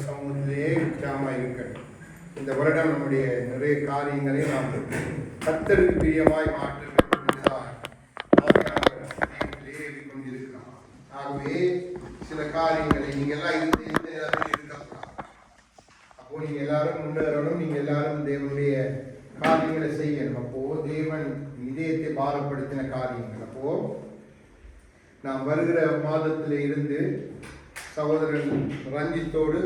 சமூகத்திலேயே நிற்காமல் இருக்கட்டும். இந்த வருடம் நம்முடைய நிறைய காரியங்களை நாம் கர்த்தருக்கு பிரியமாய் மாற்ற வேண்டும் என்றுதான் கொண்டிருக்கிறோம். ஆகவே சில காரியங்களை நீங்க எல்லாம் இருக்கக்கூடாது. அப்போ நீங்க எல்லாரும் முன்னேறணும், நீங்க எல்லாரும் தேவனுடைய காரியங்களை செய்யணும். அப்போ தேவன் இதயத்தை பாரப்படுத்தின காரியங்கள். அப்போ நாம் வருகிற மாதத்தில இருந்து சகோதரன் ரஞ்சித்தோடு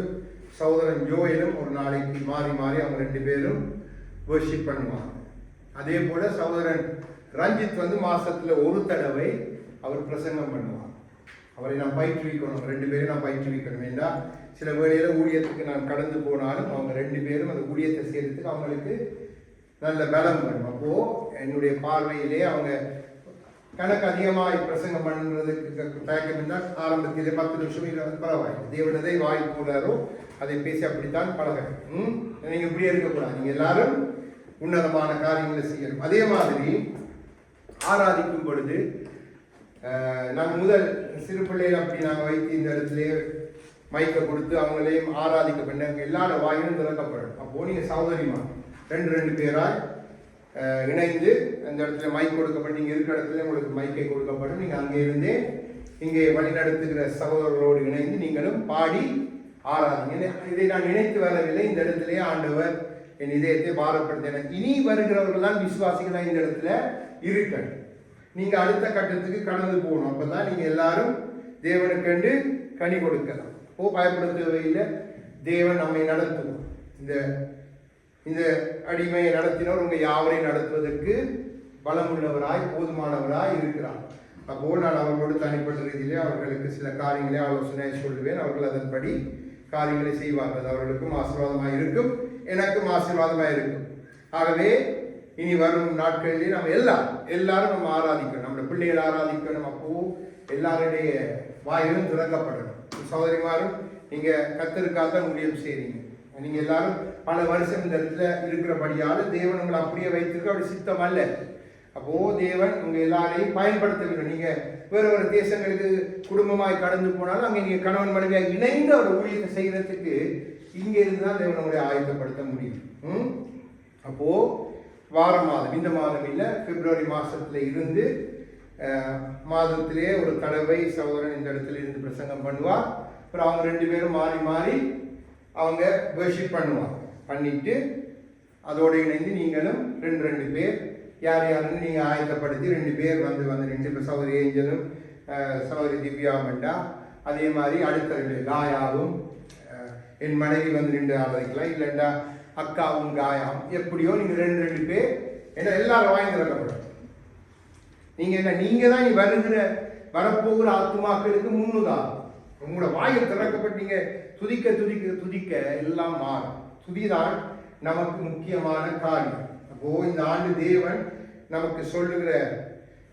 சகோதரன் ஜோயலும் ஒரு நாளைக்கு மாறி மாறி அவங்க 2 பேரும் வர்ஷிப் பண்ணுவாங்க. அதே போல சகோதரன் ரஞ்சித் மாசத்துல ஒரு தடவை அவர் பிரசங்கம் பண்ணுவார். அவரை நாம் பயிற்றுவிக்கணும், 2 பேரும் நாம் பயிற்றுவிக்கணும். ஏன்னா சில வேளையில ஊழியத்துக்கு நான் கடந்து போனாலும் அவங்க 2 பேரும் அந்த ஊழியத்தை செய்யறதுக்கு அவங்களுக்கு நல்ல பலம் வரும். அப்போ என்னுடைய பார்வையிலே அவங்க கணக்கு அதிகமாக பிரசங்கம் பண்ணுறதுக்கு தயக்கம் இருந்தால் ஆரம்பத்திலே 10 நிமிஷம் 20 பரவாயில்லை. தேவனதை வாய் போடாரோ அதை பேசி அப்படித்தான் பழகணும். நீங்கள் இப்படியே இருக்கக்கூடாது. நீங்கள் எல்லாரும் உன்னதமான காரியங்களை செய்யணும். அதே மாதிரி ஆராதிக்கும் பொழுது நாங்கள் முதல் சிறு பிள்ளைகள் அப்படி நாங்கள் வைத்து இந்த இடத்துல மைக்கை கொடுத்து அவங்களையும் ஆராதிக்க பண்ண எல்லார வாயிலும் திறக்கப்படும். அப்போது நீங்கள் சகோதரிமா 2 பேராய் இணைந்து அந்த இடத்துல மைக் கொடுக்கப்படும். நீங்கள் இருக்கிற இடத்துல உங்களுக்கு மைக்கை கொடுக்கப்படும். நீங்கள் அங்கே இருந்தே இங்கே வழிநடத்துகிற சகோதரர்களோடு இணைந்து நீங்களும் பாடி ஆராதிங்க. இதை நான் நினைத்து வரவில்லை. இந்த இடத்திலே ஆண்டவர் என் இதயத்தை பாரப்படுத்தின. இனி வருகிறவர்கள் தான் விசுவாசிகளாக இந்த இடத்துல இருக்கணும். நீங்கள் அடுத்த கட்டத்துக்கு கடந்து போகணும். அப்பதான் நீங்கள் எல்லாரும் தேவனுக்கென்று கனி கொடுக்கலாம். பயப்பட தேவையில்லை. தேவன் நம்மை நடத்துவோம். இந்த அடிமையை நடத்தினவர் உங்க யாவரையும் நடத்துவதற்கு பலமுள்ளவராய் போதுமானவராய் இருக்கிறார். அப்போ நான் அவர்களோடு தனிப்பட்ட ரீதியிலே அவர்களுக்கு சில காரியங்களை ஆலோசனை சொல்லுவேன். அவர்கள் அதன்படி காரியங்களை செய்வார்கள். அது அவர்களுக்கும் ஆசீர்வாதமாக இருக்கும், எனக்கும் ஆசீர்வாதமாக இருக்கும். ஆகவே இனி வரும் நாட்களிலே நம்ம எல்லாரும் நம்ம ஆராதிக்கணும், நம்மளோட பிள்ளைகள் ஆராதிக்கணும். அப்போ எல்லாருடைய வாயிலும் திறக்கப்படணும். சகோதரிமாரும் நீங்க கர்த்தருக்காக ஊழியம் செய்றீங்க. நீங்க எல்லாரும் பல வருஷம் இந்த இடத்துல இருக்கிறபடியால தேவன் உங்களை அப்படியே வைத்திருக்க அப்படி சித்தம் அல்ல. அப்போ தேவன் உங்க எல்லாரையும் பயன்படுத்த வேண்டும். நீங்க வேறு தேசங்களுக்கு குடும்பமாய் கடந்து போனாலும் அங்கே நீங்க கணவன் மனைவியாக இணைந்து அவர் ஊழியத்தை செய்யறதுக்கு இங்க இருந்துதான் தேவன் உங்களை ஆயத்தப்படுத்த முடியும். அப்போ மாதம் இந்த மாதம் இல்லை, பிப்ரவரி மாசத்துல இருந்து மாதத்திலே ஒரு தடவை சகோதரன் இந்த இடத்துல இருந்து பிரசங்கம் பண்ணுவார். அப்புறம் அவங்க 2 பேரும் மாறி மாறி அவங்க வர்ஷிப் பண்ணுவாங்க. பண்ணிட்டு அதோடு இணைந்து நீங்களும் 2 பேர் யார் யாருன்னு நீங்கள் ஆயத்தப்படுத்தி 2 பேர் வந்து 2 சகோதரி ஏஞ்சலும் சகோதரி திவ்யா மண்டா, அதே மாதிரி அடுத்த 2 காயாவும் என் மனைவி 2 ஆராதிக்கலாம், இல்லைண்டா அக்காவும் காயாவும், எப்படியோ நீங்கள் 2 பேர் ஏன்னா எல்லாரும் வாங்கி திறக்கப்படும். நீங்கள் தான் வரப்போகிற ஆத்துமாக்களுக்கு முன்னுதான். உங்களோட வாயில் திறக்கப்பட்டீங்க. துதிக்க துதிக்க துதிக்க எல்லாம் மாறும். துதிதான் நமக்கு முக்கியமான காரியம். அப்போ இந்த ஆண்டு தேவன் நமக்கு சொல்லுகிற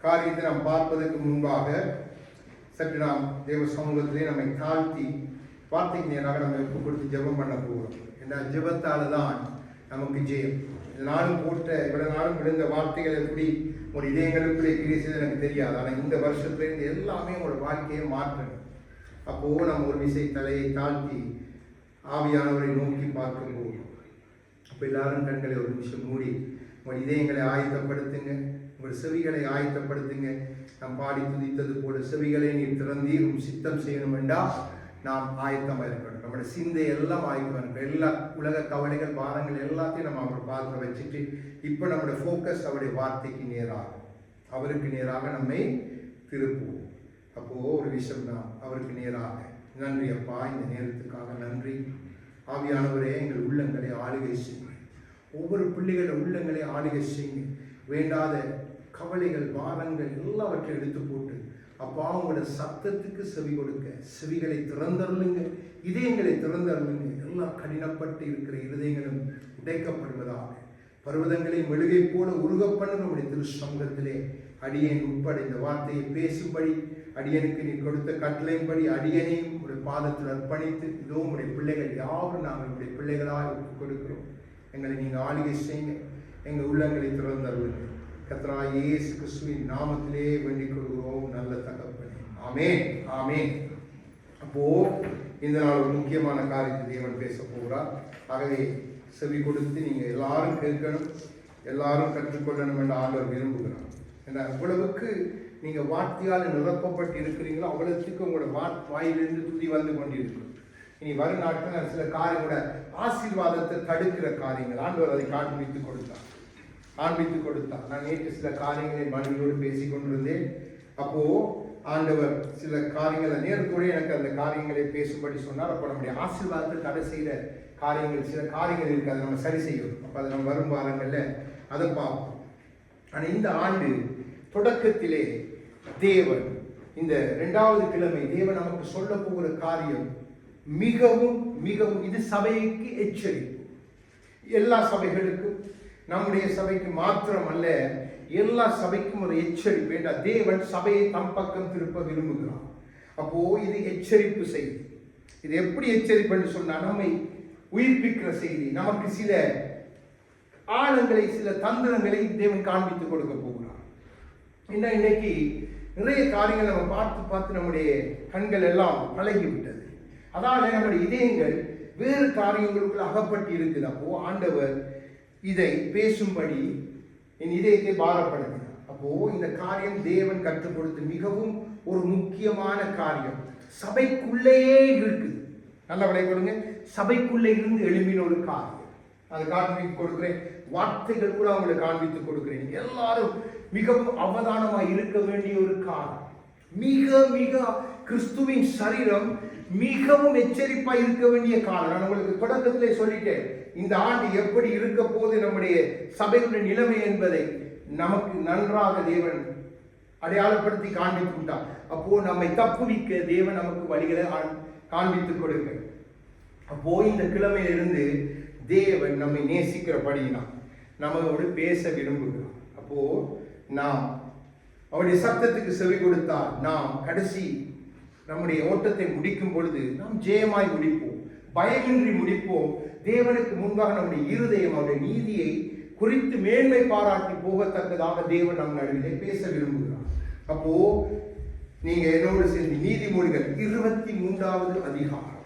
காரியத்தை நாம் பார்ப்பதற்கு முன்பாக சற்று நாம் தேவ சமூகத்திலே நம்மை தாழ்த்தி வார்த்தைக்கு நேராக நம்ம ஒப்பு கொடுத்து ஜெபம் பண்ண போகிறோம். ஏன்னா ஜெபத்தால தான் நமக்கு ஜெயம். நானும் போட்ட இவ்வளவு நாளும் விழுந்த வார்த்தைகள் எப்படி ஒரு இதயங்களுக்குள்ளே கிரியை செய்து எனக்கு தெரியாது. ஆனால் இந்த வருஷத்துலேருந்து எல்லாமே உங்களோட வாழ்க்கையை மாற்றணும். அப்போ நம்ம ஒரு விசை தலையை தாழ்த்தி ஆவியானவரை நோக்கி பார்க்கும் போது அப்போ எல்லாரும் கண்களை ஒரு நிமிஷம் மூடி உங்கள் இதயங்களை ஆயத்தப்படுத்துங்க, உங்கள் செவிகளை ஆயத்தப்படுத்துங்க. நாம் பாடி துதித்தது போல செவிகளை நீர் திறந்தீர் சித்தம் செய்யணும் என்றால் நாம் ஆயத்தமாக இருக்கணும். நம்மளோட சிந்தை எல்லாம் ஆயத்தமாக இருக்கணும். எல்லா உலக கவலைகள் பாரங்கள் எல்லாத்தையும் நம்ம அவரை பார்த்து வச்சுட்டு இப்போ நம்மளோட ஃபோக்கஸ் அவருடைய வார்த்தைக்கு நேராக அவருக்கு நேராக நம்மை திருப்புவோம். அப்போ ஒரு விஷயம் தான் அவருக்கு நேராக. நன்றி அப்பா, இந்த நேரத்துக்காக நன்றி. ஆவியானவரே எங்கள் உள்ளங்களை ஆளுகை செய்யுங்க. ஒவ்வொரு பிள்ளைகளோட உள்ளங்களை ஆளுகை செய்யுங்க. வேண்டாத கவலைகள் பாரங்கள் எல்லாவற்றையும் எடுத்து போட்டு அப்பா உங்களோட சத்தத்துக்கு செவி கொடுக்க செவிகளை திறந்தருளுங்க, இதயங்களை திறந்தருளுங்க. எல்லாம் கடினப்பட்டு இருக்கிற இருதயங்களும் உடைக்கப்படுவதாக பர்வதங்களை மெழுகை போல உருக பண்ண நம்முடைய திரு சமூகத்திலே அடியேன் உட்பட இந்த வார்த்தையை பேசும்படி அடியனுக்கு நீ கொடுத்த கட்டளையின்படி அடியனையும் உடைய பாதத்தில் அர்ப்பணித்து இதோ உடைய பிள்ளைகள் யாரும் நாங்கள் உடைய பிள்ளைகளாக ஒப்புக் கொடுக்கிறோம். எங்களை நீங்கள் ஆளுகை செய்யுங்க, எங்கள் உள்ளங்களை திறந்தருளுங்க. கர்த்தராகிய இயேசு கிறிஸ்துவின் நாமத்திலே வேண்டிக் கொள்கிறோம் நல்ல தகப்பனே. ஆமென் ஆமென். அப்போ இந்த நாள் ஒரு முக்கியமான காரியத்தை தேவன் பேச போகிறார். ஆகவே செவி கொடுத்து நீங்கள் எல்லாரும் கேட்கணும், எல்லாரும் கற்றுக்கொள்ளணும் என்று ஆண்டவர் விரும்புகிறார். ஏன்னா அவ்வளவுக்கு நீங்கள் வார்த்தையால் நிரப்பப்பட்டு இருக்கிறீங்களோ அவ்வளவுக்கு உங்களோட வாயிலிருந்து துதி வந்து கொண்டிருக்கும். இனி வரும் நாட்கள் சில காரியங்களோட ஆசீர்வாதத்தை தடுக்கிற காரியங்கள் ஆண்டவர் அதை காண்பித்துக் கொடுத்தார். நான் நேற்று சில காரியங்களை மனைவியோடு பேசிக் கொண்டிருந்தேன். அப்போ ஆண்டவர் சில காரியங்களை நேரத்தோடு எனக்கு அந்த காரியங்களை பேசும்படி சொன்னார். அப்போ நம்முடைய ஆசீர்வாதத்தை தடை செய்கிற காரியங்கள் சில காரியங்கள் இருக்கு, அதை நம்ம சரி செய்யணும். அப்போ அதை நம்ம வரும் வாரங்களில் அதை பார்ப்போம். ஆனால் இந்த ஆண்டு தொடக்கத்திலே தேவன் இந்த 2வது கிழமை தேவன் நமக்கு சொல்ல போகிற காரியம் மிகவும் மிகவும் இது சபைக்கு எச்சரிப்பு. எல்லா சபைகளுக்கும், நம்முடைய சபைக்கு மாத்திரம் அல்ல, எல்லா சபைக்கும் ஒரு எச்சரிப்பு. என்ற தேவன் சபையை தம் பக்கம் திருப்ப விரும்புகிறார். அப்போ இது எச்சரிப்பு செய்தி. இது எப்படி எச்சரிப்பு என்று சொன்னா, நம்மை உயிர்ப்பிக்கிற செய்தி. நமக்கு சில ஆழங்களை, சில தந்திரங்களை தேவன் காண்பித்துக் கொடுக்க போகிறார். இன்னைக்கு நிறைய காரியங்கள் நம்ம பார்த்து நம்முடைய கண்கள் எல்லாம் பழகிவிட்டது. அதால நம்முடைய இதயங்கள் வேறு காரியங்களுக்குள்ள அகப்பட்டு இருக்குது. அப்போ ஆண்டவர் இதை பேசும்படி என் இதயத்தை பாரப்படுத்தினார். அப்போ இந்த காரியம் தேவன் கற்றுக் கொடுத்து மிகவும் ஒரு முக்கியமான காரியம். சபைக்குள்ளேயே இருக்குது. நல்ல விளை கொடுங்க. சபைக்குள்ளே இருந்து எழும்பின ஒரு காரியம். அதை காண்பித்து கொடுக்கிறேன். வார்த்தைகள் கூட அவங்களை காண்பித்து கொடுக்கிறேன். எல்லாரும் மிகவும் அவதானமாக இருக்க வேண்டிய ஒரு காலம். மிக மிக கிறிஸ்துவின் சரீரம் மிகவும் எச்சரிப்பா இருக்க வேண்டிய காலம். நான் உங்களுக்கு தொடக்கத்திலே சொல்லிட்டேன், இந்த ஆண்டு எப்படி இருக்க போது நம்முடைய சபையுடைய நிலைமை என்பதை நமக்கு நன்றாக தேவன் அடையாளப்படுத்தி காண்பித்து விட்டார். அப்போ நம்மை தப்புவிக்க தேவன் நமக்கு வழிகளை காண்பித்துக் கொடுக்க. அப்போ இந்த கிழமையிலிருந்து தேவன் நம்மை நேசிக்கிறபடியினால் நம்மளோடு பேச விரும்புகிறார். அப்போ நாம் அவருடைய சத்தத்துக்கு செவி கொடுத்தால் நாம் கடைசி நம்முடைய ஓட்டத்தை முடிக்கும் பொழுது நாம் ஜெயமாய் முடிப்போம், பயமின்றி முடிப்போம். தேவனுக்கு முன்பாக நம்முடைய இருதயம் அவருடைய நீதியை குறித்து மேன்மை பாராட்டி போகத்தக்கதாக தேவன் நம் நடுவிலே பேச விரும்புகிறார். அப்போ நீங்க என்னோடு சேர்ந்து நீதிமொழிகள் 23வது அதிகாரம்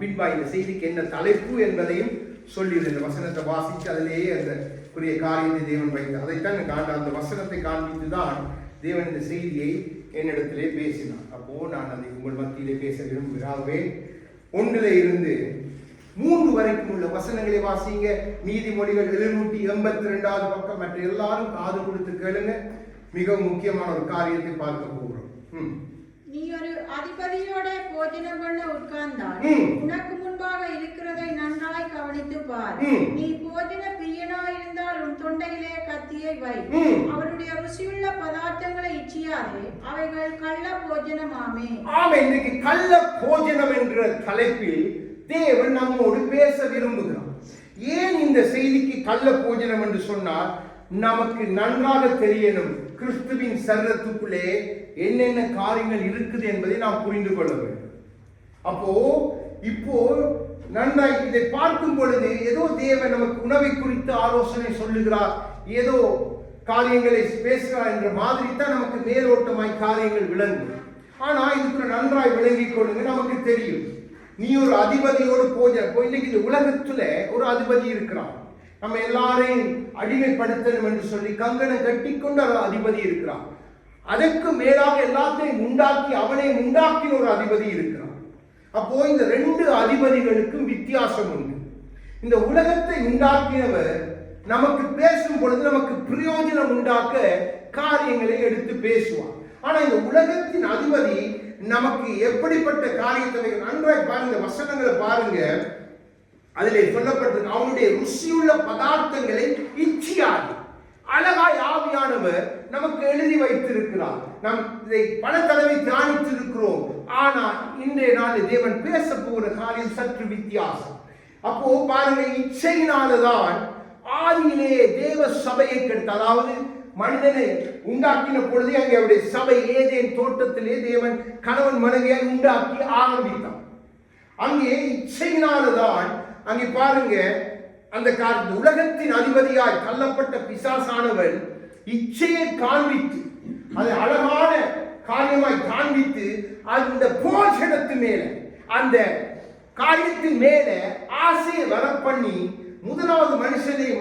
பின்பா இந்த செய்திக்கு என்ன தலைப்பு என்பதையும் சொல்லியிருந்த வசனத்தை வாசித்து அதிலேயே அந்த புரிய காரியத்தை தேவன் வைத்தார். அதைத்தான் அந்த வசனத்தை காண்பித்துதான் தேவன் இந்த செய்தியை என்னிடத்திலே பேசினார். அப்போ நான் அதை உங்கள் மத்தியிலே பேச விரும்புகிறாகவே 1 இருந்து 3 வரைக்கும் உள்ள வசனங்களை வாசிங்க. நீதிமொழிகள் 782வது பக்கம். மற்ற எல்லாரும் காது கொடுத்து கேளுங்க. மிக முக்கியமான ஒரு காரியத்தை பார்க்க போகிறோம். நீ ஒரு அதிபதியோட போஜனம் பண்ண உட்கார்ந்தால் உனக்கு முன்பாக இருக்கிறதை நன்றாய் கவனித்து பார். நீ போஜன பிரியனாயிருந்தால் உன் தொண்டையிலே கத்தியை வை. அவருடைய ருசியுள்ள பதார்த்தங்களை இச்சியாதே, அவைகள் கள்ள போஜனமாமே. ஆமே. இன்னைக்கு கள்ள போஜனம் என்ற தலைப்பில் தேவன் நம்மோடு பேச விரும்புகிறார். ஏன் இந்த செய்திக்கு கள்ள போஜனம் என்று சொன்னால், நமக்கு நன்றாக தெரியணும் கிறிஸ்துவின் சரீரத்துக்குள்ளே என்னென்ன காரியங்கள் இருக்குது என்பதை நாம் புரிந்து கொள்ள வேண்டும். அப்போ இப்போ நன்றாய் இதை பார்க்கும் பொழுது ஏதோ தேவன் நமக்கு உணவை குறித்து ஆலோசனை சொல்லுகிறார், ஏதோ காரியங்களை பேசுகிறார் என்ற மாதிரி தான் நமக்கு மேலோட்டமாய் காரியங்கள் விளங்கும். ஆனா இதுக்குள்ள நன்றாய் விளங்கிக் கொள்ளுங்க. நமக்கு தெரியும், நீ ஒரு அதிபதியோடு இன்னைக்கு இந்த உலகத்துல ஒரு அதிபதி இருக்கிறான். நம்ம எல்லாரையும் அடிமைப்படுத்தணும் என்று சொல்லி கங்கணம் கட்டி கொண்டு அதிபதி இருக்கிறான். அதற்கு மேலாக எல்லாத்தையும் உண்டாக்கி அவனை உண்டாக்கின ஒரு அதிபதி இருக்கிறான். அப்போ இந்த 2 அதிபதிகளுக்கும் வித்தியாசம் உண்டு. இந்த உலகத்தை உண்டாக்கினவர் நமக்கு பேசும் பொழுது நமக்கு பிரயோஜனம் உண்டாக்க காரியங்களை எடுத்து பேசுவார். ஆனா இந்த உலகத்தின் அதிபதி நமக்கு எப்படிப்பட்ட காரியத்தை நன்றாய் பாருங்க, வசனங்களை பாருங்க. அதிலே சொல்லப்பட்டிருக்கு, அவனுடைய ருசியுள்ள பதார்த்தங்களை இச்சியாது. அழகாய் ஆவியானவர் நமக்கு எழுதி வைத்திருக்கிறார். நாம் இதை பல தடவை தியானித்திருக்கிறோம். ஆனால் இன்றைய நாளில் தேவன் பேச போகிற காரியம் சற்று வித்தியாசம். அப்போ பாருங்க, இச்சையினால்தான் ஆதியிலே தேவ சபையை கெடுத்த, அதாவது மனிதனை உண்டாக்கின பொழுதே அங்கே அவருடைய சபை ஏதேன் தோட்டத்திலே தேவன் கணவன் மனைவியை உண்டாக்கி ஆரம்பித்தார். அங்கே இச்சையினால்தான் அங்கே பாருங்க, அந்த உலகத்தின் அதிபதியாய் தள்ளப்பட்ட பிசாசானவன் இச்சையை காண்பித்து, அதை அழகான காரியமாய் காண்பித்து, அந்த போஜனத்து மேல அந்த காரியத்தின் மேல ஆசையை வர பண்ணி முதலாவது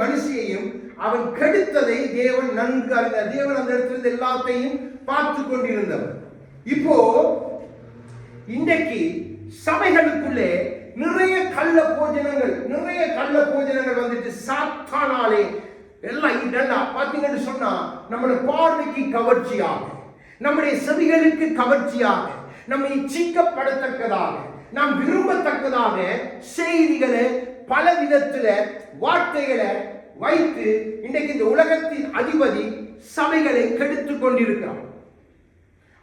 மனுஷியையும் அவன் கெடுத்ததை தேவன் நன்கு அறிந்தார். தேவன் அந்த இடத்துல எல்லாத்தையும் பார்த்து கொண்டிருந்தவர். இப்போ இன்றைக்கு சபைகளுக்குள்ளே நிறைய கள்ள போஜனங்கள் வந்துட்டு சாத்தானாலே எல்லாம் இதெல்லாம் பார்த்தீங்கன்னு சொன்னா நம்முடைய பார்வைக்கு கவர்ச்சியாக, நம்முடைய செவிகளுக்கு கவர்ச்சியாக, நம்மை இச்சிக்கப்படத்தக்கதாக, நாம் விரும்பத்தக்கதாக செய்திகளை பல விதத்துல வார்த்தைகளை வைத்து இன்றைக்கு இந்த உலகத்தின் அதிபதி சபைகளை கெடுத்துக் கொண்டிருக்கிறார்.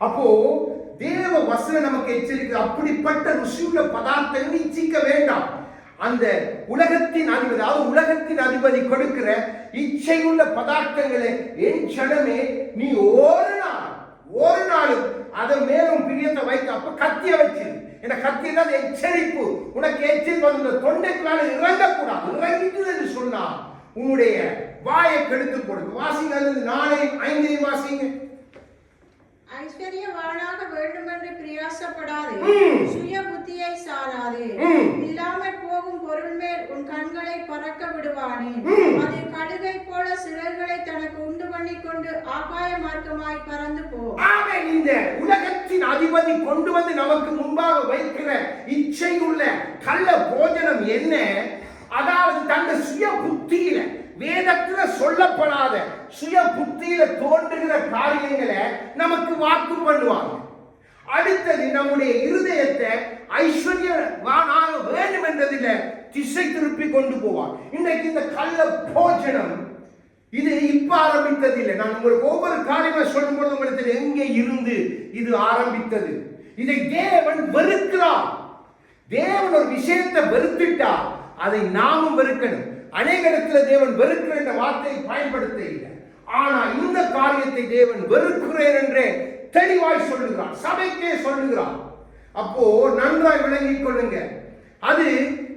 அப்போ தேவ வசனம் நமக்கு எச்சரிக்கை, அப்படிப்பட்ட ருசியுள்ள பதார்த்தங்களை இச்சிக்க வேண்டாம். அந்த உலகத்தின் அதிபதி, அதாவது உலகத்தின் அதிபதி கொடுக்கிற இச்சையுள்ள பதார்த்தங்களை என் ஜனமே நீ ஒரு நாளும் அதை மேலும் பிரியத்தை வைத்து அப்ப கத்திய வச்சு என்ன கத்தினா எச்சரிப்பு, உனக்கு எச்சரிப்பு அந்த தொண்டைக்குள்ளால இறங்கக்கூடாது. இறங்கிட்டு என்று சொன்னா உன்னுடைய வாயை கெடுத்து கொடுக்கு. வாசிங்க 4:5 வாசிங்க. ஐஸ்வர்யவானாக வேண்டுமென்று பிரயாசப்படாதே, சுய புத்தியை சாராதே, இல்லாமல் போகும் பொருள் மேல் உன் கண்களை பறக்க விடுவானே. அது கழுகை போல சிறகுகளை தனக்கு உண்டு பண்ணி கொண்டு ஆகாய மார்க்கமாய் பறந்து போ. ஆமென். இந்த உலகத்தின் அதிபதி கொண்டு வந்து நமக்கு முன்பாக வைக்கிற இச்சையுள்ள கள்ள போஜனம் என்ன? அதாவது தந்த சுய புத்தியில, வேதத்துல சொல்லப்படாத சுய புத்தியில தோன்றுகிற காரியங்களை நமக்கு வாக்கு பண்ணுவாங்க. அடுத்தது நம்முடைய இருதயத்தை ஐஸ்வர்யவானாக வேண்டும் என்றதில் திசை திருப்பி கொண்டு போவார். இன்றைக்கு இந்த கள்ள போஜனம் இது இப்ப ஆரம்பித்தது இல்லை. நான் உங்களுக்கு ஒவ்வொரு காரியமா சொல்லும் பொழுது உங்களுக்கு எங்கே இருந்து இது ஆரம்பித்தது. இதை தேவன் வெறுக்கிறார். தேவன் ஒரு விஷயத்தை வெறுத்துட்டா அதை நாமும் வெறுக்கணும். அநேக இடத்துல தேவன் வெறுக்கிற என்ற வார்த்தையை பயன்படுத்த இல்லை. ஆனா இந்த காரியத்தை தேவன் வெறுக்கிறேன் என்றே தெளிவாய் சொல்லுகிறார், சபைக்கே சொல்லுகிறார். அப்போ நன்றாய் விளங்கிக் கொள்ளுங்க. அது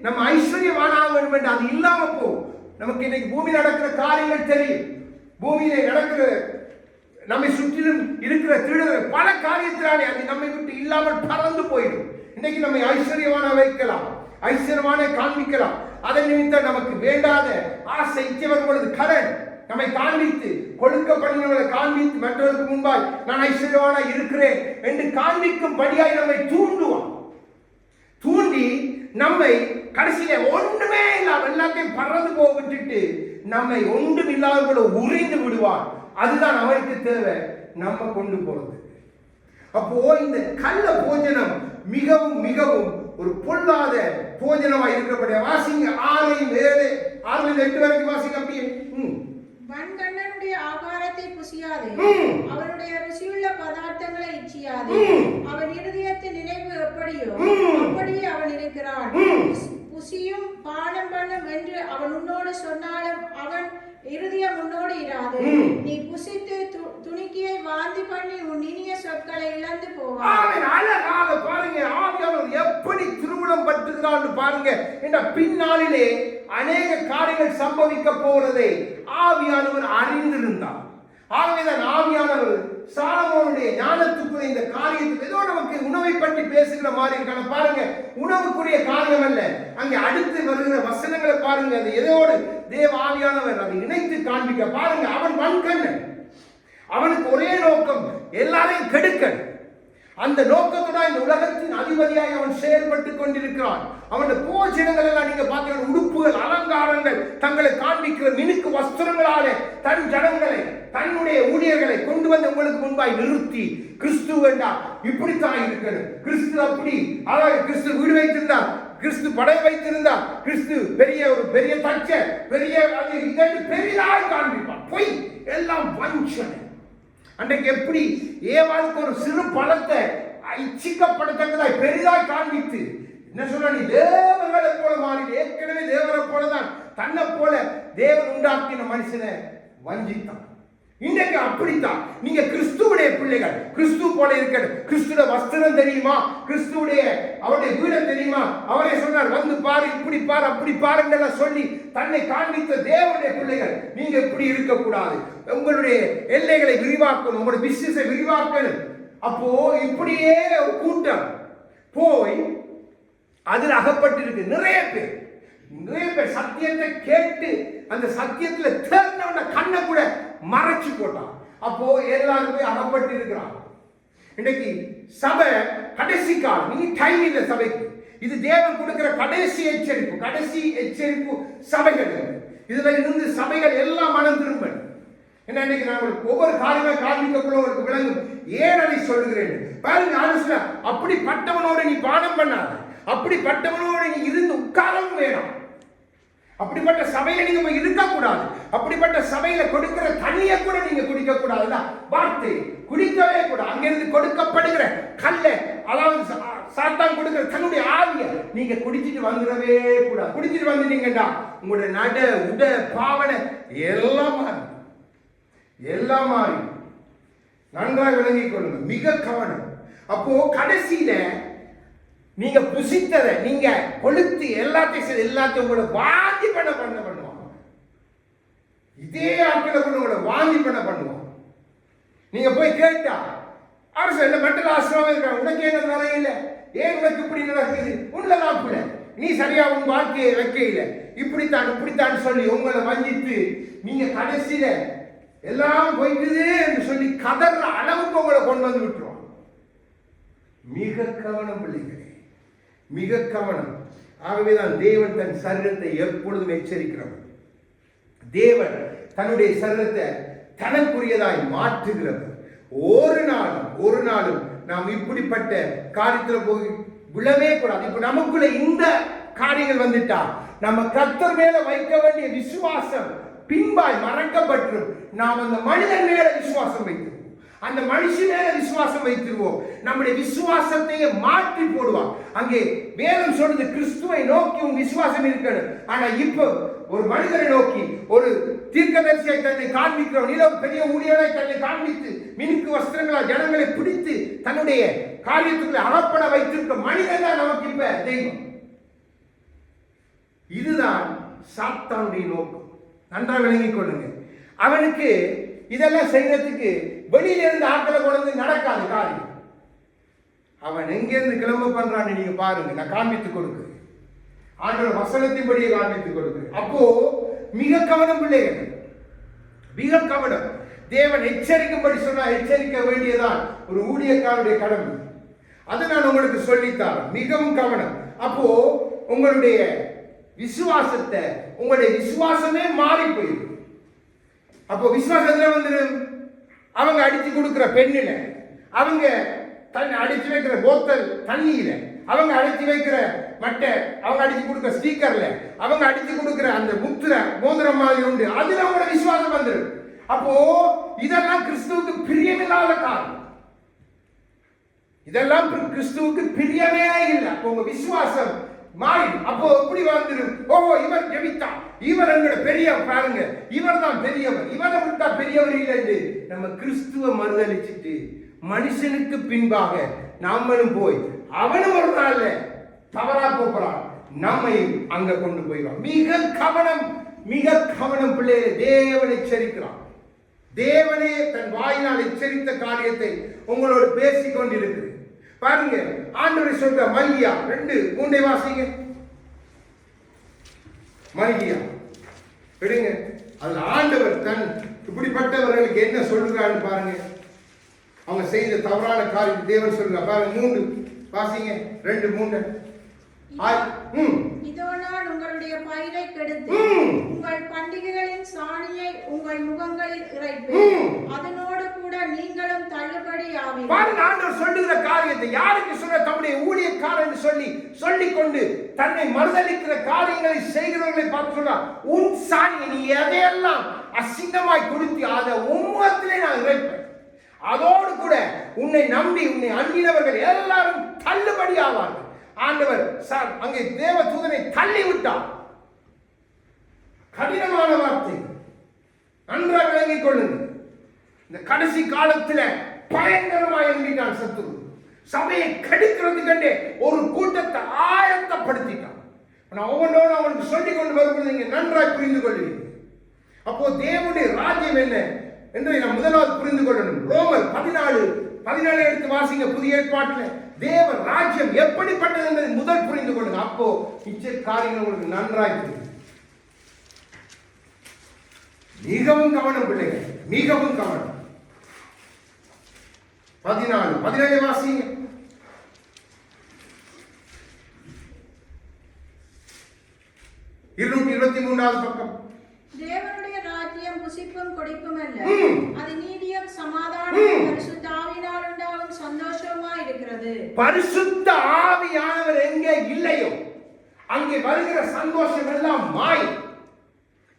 நம்ம ஐஸ்வர்யவானாக வேண்டும் என்று அது இல்லாம போ. நமக்கு இன்னைக்கு பூமியில் நடக்கிற காரியங்கள் தெரியும். பூமியிலே நடக்கிற நம்மை சுற்றிலும் இருக்கிற திருடுதல் பல காரியத்தினாலே அது நம்மை விட்டு இல்லாமல் பறந்து போயிடும். இன்னைக்கு நம்மை ஐஸ்வர்யவான வைக்கலாம், ஐஸ்வர்யவான காண்பிக்கலாம். அதன் நிமித்தம் நமக்கு வேண்டாத ஆசை இச்சைவர் பொழுது கடன் நம்மை காண்பித்து கொடுக்கப்படினவர்களை காண்பித்து மற்றவர்களுக்கு முன்பாய் நான் ஐஸ்வர்யவானா இருக்கிறேன் என்று காண்பிக்கும் படியாய் நம்மை தூண்டுவான். தூண்டி நம்மை கடைசியில ஒன்றுமே இல்லாம எல்லாத்தையும் பறந்து போக விட்டுட்டு நம்மை ஒன்றும் இல்லாத உறிந்து விடுவான். அதுதான் அவருக்கு தேவை, நம்ம கொண்டு போறது. அப்போ இந்த கள்ள போஜனம் மிகவும் மிகவும் ஒரு பொல்லாத போஜனமா இருக்கப்படிய. வாசிங்க 6:7 வரைக்கும் வாசிங்க. அப்படியே வன்கண்ணனுடைய ஆகாரத்தை புசியாதே, அவருடைய ருசியுள்ள பதார்த்தங்களை இச்சியாதே. அவன் இருதயத்தின் நினைவு எப்படியோ அப்படியே அவன் இருக்கிறான். புசியும் பானம் பண்ணும் என்று அவன் உன்னோடு சொன்னாலும் அவன் இருதயம் உன்னோடு இராது. நீ புசித்து துணிக்கையை வாந்தி பண்ணி உன் இனிய சொற்களை இழந்து போவாய். அழகாக பாருங்க, ஆவியானவர் எப்படி திருவுளம் பட்டுகிறான்னு பாருங்க. இந்த பின்னாளிலே அநேக காரியங்கள் சம்பவிக்க போறதை ஆவியானவர் அறிந்திருந்தார். ஆகவேதான் ஆவியானவர் சாலமோனுடைய ஞானத்துக்குரிய இந்த காரியத்துக்கு ஏதோ நமக்கு உணவை பற்றி பேசுகிற மாதிரி இருக்கான. பாருங்க, உணவுக்குரிய காரியம் அல்ல, அங்கே அடுத்து வருகிற வசனங்களை பாருங்க. அது எதோடு தேவ ஆவியானவர் அதை இணைத்து காண்பிக்க பாருங்க. அவன் வன்கண்ணன், அவனுக்கு ஒரே நோக்கம் எல்லாரையும் கெடுக்க. அந்த நோக்கத்துடன் இந்த உலகத்தின் அதிபதியாக அவன் செயல்பட்டு கொண்டிருக்கிறான். அவனுடைய போஜனங்கள் எல்லாம் நீங்க பார்த்தீங்கன்னா உடுப்புகள், அலங்காரங்கள், தங்களை காண்பிக்கிற மினுக்கு வஸ்திரங்களாலே தன் ஜனங்களை, தன்னுடைய ஊழியர்களை கொண்டு வந்து உங்களுக்கு முன்பாய் நிறுத்தி கிறிஸ்து வேண்டாம் இப்படித்தான் இருக்கணும், கிறிஸ்து அப்படி, அதாவது கிறிஸ்து வீடு வைத்திருந்தார், கிறிஸ்து படை வைத்திருந்தார், கிறிஸ்து பெரிய தச்ச பெரிய இதற்கு பெரிதாய் காண்பிப்பான். பொய் எல்லாம் வஞ்சனை. அன்றைக்கு எப்படி ஏவாளுக்கு ஒரு சிறு பழத்தை இச்சிக்கப்படத்தக்கதாய் பெரிதாய் காண்பித்து என்ன சொல்ற, நீ தேவர்களை போல மாறி, ஏற்கனவே தேவரை போலதான், தன்னை போல தேவன் உண்டாக்கின மனுஷனை வஞ்சித்தான். இன்றைக்கு அப்படித்தான். நீங்க கிறிஸ்துவுடைய பிள்ளைகள், கிறிஸ்து போல இருக்கணும். கிறிஸ்துவ வஸ்திரம் தெரியுமா, கிறிஸ்துவுடைய அவருடைய வீடம் தெரியுமா, அவரே சொன்னார் வந்து பாரு, இப்படி பாரு, அப்படி பாருங்க சொல்லி தன்னை காண்பித்த தேவனுடைய பிள்ளைகள் நீங்க இப்படி இருக்கக்கூடாது. உங்களுடைய எல்லைகளை விரிவாக்கணும், உங்களுடைய பிசினஸை விரிவாக்கணும். அப்போ இப்படியே ஒரு கூட்டம் போய் அதில் அகப்பட்டிருக்கு. நிறைய பேர் சத்தியத்தை கேட்டு அந்த சத்தியத்துல தேர்ந்தவன கண்ணை கூட மறைச்சு போட்டான். அப்போ எல்லாருமே அகப்பட்டு இருக்கிறான். இன்னைக்கு சபை கடைசி காலம், நீ டைம் இல்லை சபைக்கு. இது தேவன் கொடுக்கிற கடைசி எச்சரிப்பு சபைகள். இதுல இருந்து சபைகள் எல்லாம் மனம் திரும்ப. என்ன இன்னைக்கு நான் ஒவ்வொரு காரியமே காண்பிக்கக்குள்ள உங்களுக்கு விளங்கும். ஏன் அதை சொல்லுகிறேன் பாருங்க. ஆலோசனை, அப்படிப்பட்டவனோட நீ பானம் பண்ணாத, அப்படிப்பட்டவனோட நீ இருந்து உட்காரவும் வேணும். அப்படிப்பட்ட சபையில நீங்க இருக்கக்கூடாது. அப்படிப்பட்ட சபையில கொடுக்கிற தண்ணியை கூட நீங்க குடிக்க கூடாது. வார்த்தை குடிக்கவே கூடாது. அங்கிருந்து கொடுக்கப்படுகிற கல்ல, அதாவது சாத்தான் கொடுக்கிற தன்னுடைய ஆவிய நீங்க குடிச்சிட்டு வந்துடவே கூடாது. குடிச்சிட்டு வந்துட்டீங்கடா உங்களுடைய நட உட பாவனை எல்லாம் மாறி. நன்றாக விளங்கிக் கொள்ளுங்க, மிக கவனம். அப்போ கடைசியில நீங்க புசித்ததை நீங்க கொளுத்து எல்லாத்தையும் உங்களை வாந்தி பண்ண பண்ணுவாங்க. இதே ஆட்களை கொண்டு உங்களை வாந்தி பண்ண பண்ணுவாங்க. நீங்க போய் கேட்டா அரசு என்ன மென்டல் ஆசிரமம் இருக்காங்க, உனக்கு என்ன வேலை இல்லை, ஏன் உனக்கு இப்படி நடக்குது, உன்னதான் பிள்ளை, நீ சரியா உன் வாழ்க்கையை வைக்கையில இப்படித்தான் சொல்லி உங்களை வஞ்சித்து நீங்க கடைசியில எல்லாம் போயிட்டுது என்று சொல்லி கதற அளவுக்கு உங்களை கொண்டு வந்து விட்டுருவாங்க. மிக கவனம் பிள்ளைகளே, மிக கவனம். ஆகவேதான் தேவன் தன் சரீரத்தை எப்பொழுதும் எச்சரிக்கிறவர். தேவன் தன்னுடைய சரீரத்தை தனக்குரியதாய் மாற்றுகிறவர். ஒரு நாளும் நாம் இப்படிப்பட்ட காரியத்தில் போய் விழவே கூடாது. இப்ப நமக்குள்ள இந்த காரியங்கள் வந்துட்டா நம்ம கர்த்தர் மேல வைக்க வேண்டிய விசுவாசம் பின்பாய் மறக்கப்பட்டு நாம் அந்த மனிதன் மேல விசுவாசம் வைக்கிறோம், அந்த மனுஷன் மேல விசுவாசம் வைத்திருவோம். நம்முடைய விசுவாசத்தையே மாற்றி போடுவான். அங்கே வேதம் சொல்றது கிறிஸ்துவை நோக்கி உன் விசுவாசம் இருக்கணும். ஆனா இப்ப ஒரு மனிதனை நோக்கி ஒரு தீர்க்கதரிசியை தன்னை காண்பிக்கிறோம், பெரிய ஊழியரை தன்னை காண்பித்து மினுக்கு வஸ்திரங்களால் ஜனங்களை பிடித்து தன்னுடைய காரியத்துக்குள்ள அகப்பட வைத்திருக்க மனிதன் தான் நமக்கு இப்ப தெய்வம். இதுதான் சாத்தானுடைய நோக்கம். நன்றாக விளங்கிக் கொள்ளுங்க. அவனுக்கு இதெல்லாம் செய்யறதுக்கு வெளியில இருந்து ஆட்களை கொண்டு நடக்காது காரியம். அவன் எங்கிருந்து கிளம்ப பண்றான்னு நீங்க பாருங்க. நான் காண்பித்துக் கொடுக்கிறேன், ஆண்டவர் வசனத்தின்படியே காண்பித்துக் கொடுக்கிறேன். அப்போ மிக கவனம் பிள்ளைகள், மிக கவனம். தேவன் எச்சரிக்கும்படி சொன்னா எச்சரிக்க வேண்டியதான் ஒரு ஊழியக்காரருடைய கடமை. அதை நான் உங்களுக்கு சொல்லித்தார். மிகவும் கவனம். அப்போ உங்களுடைய விசுவாசத்தை, உங்களுடைய விசுவாசமே மாறி போயிடும். அப்போ விசுவாசத்துல வந்துடும். அவங்க அடிச்சு கொடுக்கிற பெண்ணில, அவங்க அடிச்சு வைக்கிற போத்தல் தண்ணியில, அவங்க அடிச்சு வைக்கிற மட்டை, அவங்க அடிச்சு கொடுக்கிற ஸ்பீக்கர்ல, அவங்க அடிச்சு கொடுக்கிற அந்த முத்திர மோதிரம் மாதிரி உண்டு, அதுல அவங்களோட விசுவாசம் வந்துடும். அப்போ இதெல்லாம் கிறிஸ்துவுக்கு பிரியமில்லாத காரணம். இதெல்லாம் கிறிஸ்துவுக்கு பிரியமே இல்லை. அப்போ உங்க விசுவாசம் மாறி அப்போ எப்படி வந்துடும். ஓஹோ, இவர் ஜெபித்தா, இவர் எங்களோட பெரியவர், பாருங்க இவர் தான் பெரியவர், இவரை விட்டா பெரியவர் இல்லை என்று நம்ம கிறிஸ்துவ மறுதளிச்சுட்டு மனுஷனுக்கு பின்பாக நாமளும் போய் அவனும் ஒரு நாள்ல தவறா போகிறான், நம்மையும் அங்க கொண்டு போயிடுவான். மிக கவனம் பிள்ளையை தேவன் எச்சரிக்கிறான். தேவனே தன் வாயினால் எச்சரித்த காரியத்தை உங்களோடு பேசிக் கொண்டிருக்கிறது. பாருங்க, ஆண்டவர் சொல்ற மல்கியா 2:3 வாசிங்க. மல்கியா விடுங்க, அதுல ஆண்டவர் தன் இப்படிப்பட்டவர்களுக்கு என்ன சொல்றான்னு பாருங்க. அவங்க செய்த தவறான காரியம் தேவன் சொல்ற பாருங்க. 3 வாசிங்க, 2:3. இதோ நான் உங்களுடைய பயிரை கெடுத்து உங்கள் பண்டிகைகளின் சாணியை உங்கள் முகங்களில் இறைப்பேன், அதனோடு கூட நீங்களும் தள்ளுபடி ஆவீர்கள். பாருங்க, ஆண்டவர் சொல்லுகிற காரியத்தை யாருக்கு சொல்ற? தம்முடைய ஊழியக்காரன் சொல்லி கொண்டு தன்னை மறுதலிக்கிற காரியங்களை செய்கிறவர்களை பார்த்து சொல்றார், உன் சாணியை நீ எதையெல்லாம் அசிங்கமாய் கொடுத்து அதை உம்மத்திலே நான் இறைப்பேன், அதோடு கூட உன்னை நம்பி உன்னை அண்டினவர்கள் எல்லாரும் தள்ளுபடி ஆவார்கள். ஆண்டவர் அங்கே தேவ தூதனை தள்ளி விட்டார். கடினமான வார்த்தை, நன்றாக விளங்கிக் கொள்ளுங்கள். இந்த கடைசி காலத்தில் பயங்கரமாக எழுதிட்டான் சத்துரு. சபையை கெடுக்கிறதுக்கண்டே ஒரு கூட்டத்தை ஆயத்தப்படுத்திட்டான். நான் ஒவ்வொன்றோடு அவங்களுக்கு சொல்லிக் கொண்டு வரும்போது நீங்க நன்றாக புரிந்து கொள்வீங்க. அப்போ தேவனுடைய ராஜ்யம் என்ன என்று நாம் முதலாவது புரிந்து கொள்ளணும். ரோமர் 14 எடுத்து வாசிங்க. புதிய ஏற்பாட்டில் தேவ ராஜ்யம் எப்படிப்பட்டது என்பதை முதல் புரிந்து கொள்ளுங்க. அப்போ நிச்சய காரியங்கள் உங்களுக்கு நன்றாய் புரியும். மிகவும் கவனம் பிள்ளைகள், மிகவும் கவனம். 14 வாசிங்க. 223வது பக்கம். தேவனுடைய ராஜ்யம் புசிப்பும் கொடிப்பும் அல்ல, அது நீதியும் சமாதானமும் பரிசுத்த ஆவியினால் உண்டாகும் சந்தோஷமாய் இருக்கிறது. பரிசுத்த ஆவியானவர் எங்கே இல்லையோ அங்கே வருகிற சந்தோஷம் எல்லாம் மாய்.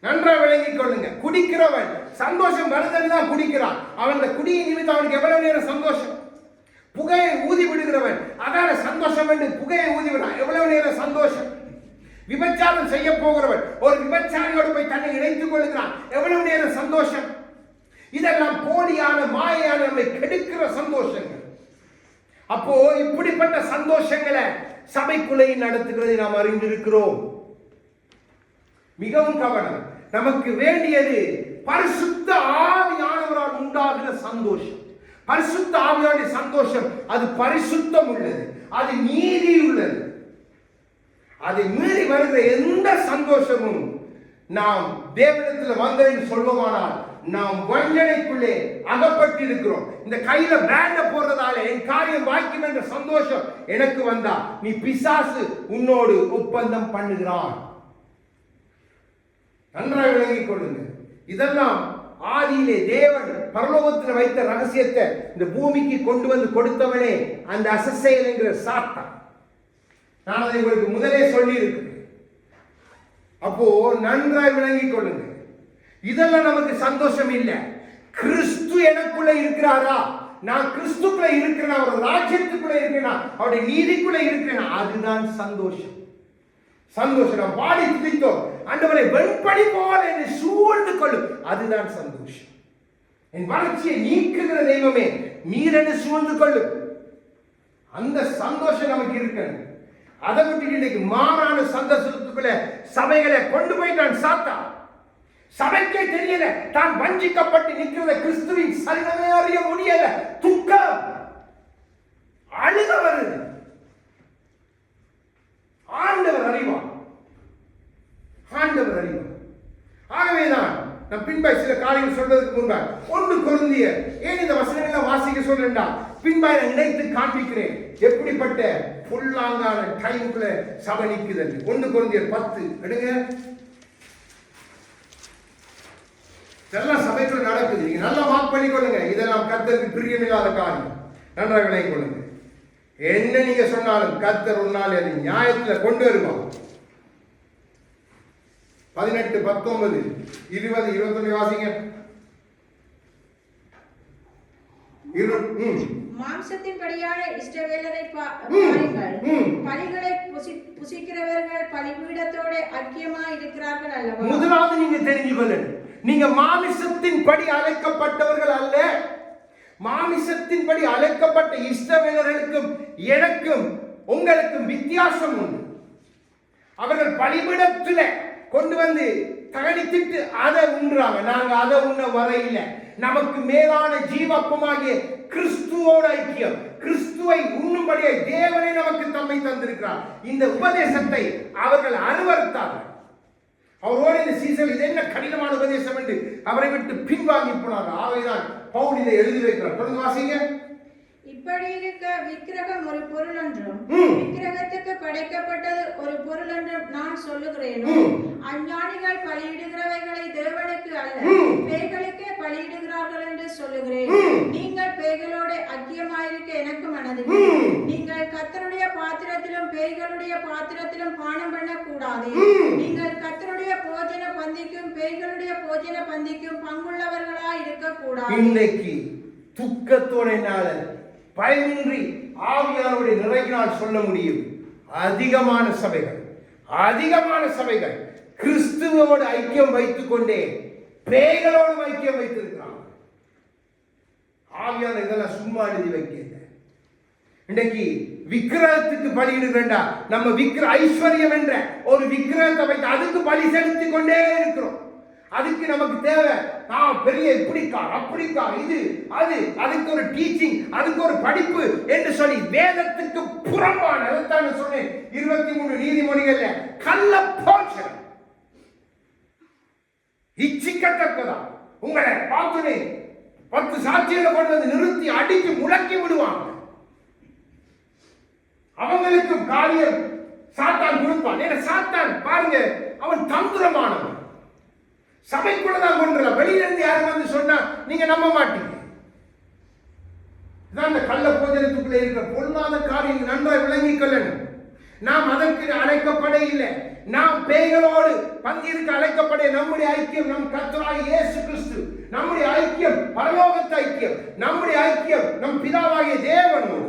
நன்றாக விளங்கிக் கொள்ளுங்க. குடிக்கிறவன் சந்தோஷம் வருதுன்னு தான் குடிக்கிறான். அவன் குடியை நிமித்தம் அவனுக்கு எவ்வளவு நேரம் சந்தோஷம். புகையை ஊதி விடுகிறவன் அதான சந்தோஷம் என்று புகையை ஊதி விடுறான், எவ்வளவு நேரம் சந்தோஷம். விபச்சாரம் செய்ய போகிறவன் ஒரு விபச்சாரியோடு போய் தன்னை இணைத்துக் கொள்கிறான், எவ்வளவு நேரம் சந்தோஷம். இதெல்லாம் போலியான மாயான நம்மை கெடுக்கிற சந்தோஷங்கள். அப்போ இப்படிப்பட்ட சந்தோஷங்களை சபைக்குள்ளே நடத்துகிறதை நாம் அறிந்திருக்கிறோம். மிகவும் கவனம். நமக்கு வேண்டியது பரிசுத்த ஆவியானவரால் உண்டாகிற சந்தோஷம். பரிசுத்த ஆவியானுடைய சந்தோஷம் அது பரிசுத்தம் உள்ளது, அது நீதி உள்ளது. அதை மீறி வருகிற எந்த சந்தோஷமும் நாம் தேவனிடத்தில் வந்தேன்னு சொல்வோமானால் நாம் வஞ்சனைக்குள்ளே அகப்பட்டு இருக்கிறோம். இந்த கையில பேண்ட போடுறதால என் காரியம் வாய்க்கும் என்ற சந்தோஷம் எனக்கு வந்தா நீ பிசாசு உன்னோடு ஒப்பந்தம் பண்ணுகிறான். நன்றாக விளங்கிக் கொள்ளுங்க. இதெல்லாம் ஆதியிலே தேவன் பரலோகத்தில் வைத்த ரகசியத்தை இந்த பூமிக்கு கொண்டு வந்து கொடுத்தவனே அந்த அசசேல் என்கிற சாத்தான். நான் அதை உங்களுக்கு முதலே சொல்லி இருக்கிறேன். அப்போ நன்றாக விளங்கிக் கொள்ளுங்க. இதெல்லாம் நமக்கு சந்தோஷம் இல்லை. கிறிஸ்து எனக்குள்ள இருக்கிறாரா, நான் கிறிஸ்துக்குள்ள இருக்கிறேன், அவர் ராஜ்யத்துக்குள்ள இருக்கிறேன், அவருடைய நீதிக்குள்ள இருக்கிறேன், அதுதான் சந்தோஷம். சந்தோஷம். நாம் பாடி துதித்தோம், ஆண்டவரை வெண்பனி போல என்னை சூழ்ந்து கொள்ளும், அதுதான் சந்தோஷம். என் வறட்சியை நீக்குகிற தெய்வமே நீர் என்னை சூழ்ந்து கொள்ளும், அந்த சந்தோஷம் நமக்கு இருக்கணும். அதை விட்டு இன்னைக்கு மாறான சந்தோஷத்துக்குள்ள சபைகளை கொண்டு போயிட்டான் சாத்தான். சபைக்கே தெரியல தான் வஞ்சிக்கப்பட்டு நிற்கிற கிறிஸ்துவின் சரிதமே அறிய முடியல. துக்கம், அழுக வருது. ஆண்டவர் அறிவார், ஆண்டவர் அறிவார். ஆகவேதான் நான் பின்பாய் சில காரியங்கள் சொல்றதுக்கு முன்பாக 1 கொரிந்தியர் ஏன் இந்த வசனங்களை வாசிக்க சொல்றேன்டா பின்பாய் நான் நினைத்து காண்பிக்கிறேன் எப்படிப்பட்ட புல்லாங்கான டைமுக்குள்ள சபை நிற்குது. 1 கொரிந்தியர் 10 எடுங்க. இதெல்லாம் சபைக்குள்ள நடக்குது. நீங்க நல்லா மார்க் பண்ணிக்கொள்ளுங்க. இதெல்லாம் கர்த்தருக்கு பிரியமில்லாத காரியம். நன்றாக விளங்கிக் கொள்ளுங்க. என்ன நீங்க சொன்னாலும் கர்த்தர் ஒரு நாள் அதை நியாயத்துல கொண்டு வருவார். 18, 19, 20, 21 வாசிங்க. மாம்சத்தின்படியான இஷ்டவேலரை பாருங்கள். பலிகளை புசிக்கிறவர்கள் பலிபீடத்தோட ஐக்கியமாய் இருக்கிறார்கள் அல்லவா? முதலாவது நீங்க தெரிஞ்சு கொள்ளணும், நீங்க மாமிசத்தின்படி அழைக்கப்பட்டவர்கள் அல்ல. மாமிசத்தின்படி அழைக்கப்பட்ட இஸ்ரவேலர்களுக்கும் எனக்கும் உங்களுக்கும் வித்தியாசம் உண்டு. அவர்கள் பலிபீடத்துல கொண்டு வந்து தகனித்திட்டு அதை உண்றாங்க, நாங்க அதை உண்ண வரையில. நமக்கு மேலான ஜீவப்பமாகிய கிறிஸ்துவோட ஐக்கியம், கிறிஸ்துவை உண்ணும்படியே தேவனே நமக்கு தம்மை தந்திருக்கிறார். இந்த உபதேசத்தை அவர்கள் அருவருத்தார்கள். அவரோடு இந்த சீசன் இது என்ன கடினமான உபதேசம் என்று அவரை விட்டு பின்வாங்கி போனார்கள். ஆகவேதான் பவுல் இதை எழுதி வைக்கிறார். தொடர்ந்து வாசிங்க. இப்படி இருக்க விக்கிரகம் ஒரு பொருள் என்றும் விக்கிரகத்துக்கு படைக்கப்பட்டது ஒரு பொருள் என்றும் நான் சொல்லுகிறேனோ? அஞ்ஞானிகள் பலியிடுகிறவைகளை தேவனுக்கு அல்ல பேய்களுக்கே பலியிடுகிறார்கள் என்று சொல்லுகிறேன். நீங்கள் பேய்களோட ஐக்கியமாயிருக்க எனக்கு மனதில்லை. நீங்கள் கர்த்தருடைய பாத்திரத்திலும் பேய்களுடைய பாத்திரத்திலும் பானம் பண்ணக்கூடாது. நீங்கள் கர்த்தருடைய போஜன பந்திக்கும் பேய்களுடைய போஜன பந்திக்கும் பங்குள்ளவர்களாய் இருக்கக்கூடாது. இன்னைக்கு துக்கத்தோட என்னால பயமின்றி ஆவியானவருடைய நிறைவினால் சொல்ல முடியும், அதிகமான சபைகள் கிறிஸ்துவோடு ஐக்கியம் வைத்துக் கொண்டே பேய்களோடு ஐக்கியம் வைத்திருக்கிறான். ஆவியான இதெல்லாம் சும்மா எழுதி வைக்க. இன்றைக்கு விக்கிரகத்துக்கு பலியிடுகிறா, நம்ம ஐஸ்வர்யம் என்ற ஒரு விக்கிரகத்தை வைத்து அதுக்கு பலி செலுத்திக் கொண்டே இருக்கிறோம். அதுக்கு நமக்கு தேவை பெரிய இப்படிக்கார் அப்படிக்கார் இது அது அதுக்கு ஒரு டீச்சிங் அதுக்கு ஒரு படிப்பு என்று சொல்லி வேதத்துக்கு புறம்பான அதைத்தான் சொன்னேன் 23 நீதிமொழிகள்ல கள்ள போஷன் இச்சிக்கத்தக்கதா உங்களை பார்த்துனே 10 சாட்சிகளை கொண்டு வந்து நிறுத்தி அடித்து முழக்கி விடுவாங்க. அவங்களுக்கு காரியம் சாத்தான் கொடுப்பான். ஏன்னா சாத்தான் பாருங்க அவன் தந்திரமானவன். சபைக்குள்ளதான் கொண்டு வெளியில இருந்து யாரும் வந்து சொன்னா நீங்க நம்ப மாட்டீங்க. இதான் அந்த கள்ள போஜனத்துக்குள்ள இருக்கிற பொல்லாத காரியம் நன்றாய் விளங்கிக் கொள்ளணும். நாம் அதற்கு அழைக்கப்பட இல்லை. நாம் பேய்களோடு பங்கிருக்க அழைக்கப்பட நம்முடைய ஐக்கியம் நம் கர்த்தராகிய இயேசு கிறிஸ்து, நம்முடைய ஐக்கியம் பரலோகத்து ஐக்கியம், நம்முடைய ஐக்கியம் நம் பிதாவாகிய தேவனோடு.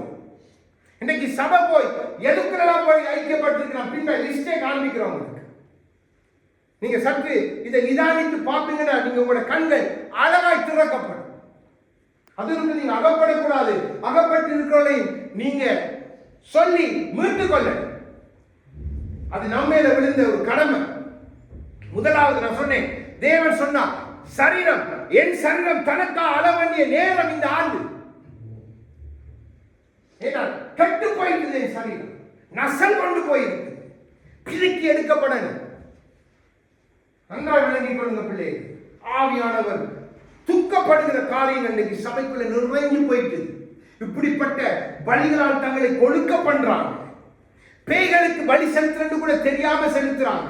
இன்னைக்கு சபை போய் எதுக்குலாம் போய் ஐக்கியப்பட்டிருக்கிறோம் பின்ன லிஸ்டே காண்பிக்கிறோம் உங்களுக்கு. நீங்க சற்று இதை நிதானித்து பார்ப்பீங்கன்னா நீங்க உங்களோட கண்கள் அழகாய் திறக்கப்படும். அதற்கு நீங்க அகப்படக்கூடாது. அகப்பட்டு இருக்கிறவளையும் நீங்க சொல்லி மீட்டுக் கொள்ள, அது நம்ம மேல விழுந்த ஒரு கடமை. முதலாவது நான் சொன்னேன், தேவன் சொன்னார் சரீரம் என் சரீரம் தனக்கா அளவண்டிய நேரம் இந்த ஆண்டு. ஏன்னா கெட்டு போயிருக்கு என் சரீரம், நசல் கொண்டு போயிருக்கு, பிரிக்கி எடுக்கப்படணும். நன்றாக விளங்கிக் கொள்ளுங்க பிள்ளைகள். ஆவியானவர் துக்கப்படுகிற காரியங்கள் இன்னைக்கு சபைக்குள்ள நிறைஞ்சு போயிட்டு இப்படிப்பட்ட பலிகளால் தங்களை கொடுக்க பண்றாங்க. பேய்களுக்கு பலி செலுத்துறது கூட தெரியாம செலுத்துறாங்க.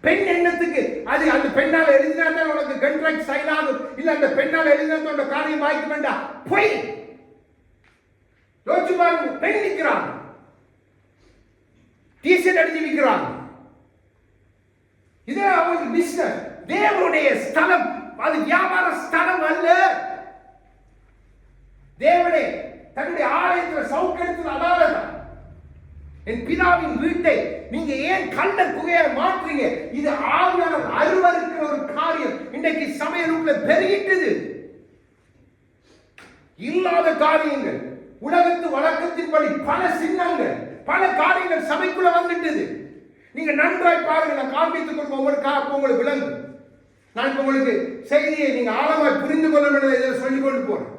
பெண் எண்ணத்துக்கு அது அந்த பெண்ணால் எழுதினா தான் உனக்கு கண்ட்ராக்ட் சைன் ஆகும், இல்ல அந்த பெண்ணால் எழுதினா தான் காரியம் வாய்க்க வேண்டாம். பொய். யோசிச்சு பாருங்க, பெண் நிற்கிறாங்க, டீஷர்ட் அடிச்சு விற்கிறாங்க. இது அவங்களுக்கு பிசினஸ். தேவனுடைய ஸ்தலம் அது வியாபார ஸ்தலம் அல்ல. தேவனே தன்னுடைய ஆலயத்தில் சவுக்கெடுத்தது அதாலதான். என் பிதாவின் வீட்டை நீங்க ஏன் கள்ள குகையை மாற்றீங்க? இது ஆவியான அருவருக்கிற ஒரு காரியம் இன்றைக்கு சமயத்துல பெருகிட்டது. இல்லாத காரியங்கள், உலகத்து வழக்கத்தின்படி பல சின்னங்கள், பல காரியங்கள் சபைக்குள்ள வந்துட்டது. நீங்க நன்றாய் பாருங்க. நான் காண்பித்துக் கொள்வோம் உங்களுக்கு விளங்கும். நான் இப்ப உங்களுக்கு செய்தியை நீங்க ஆழமாய் புரிந்து கொள்ள வேண்டும். இதில் சொல்லிக் கொண்டு போறேன்,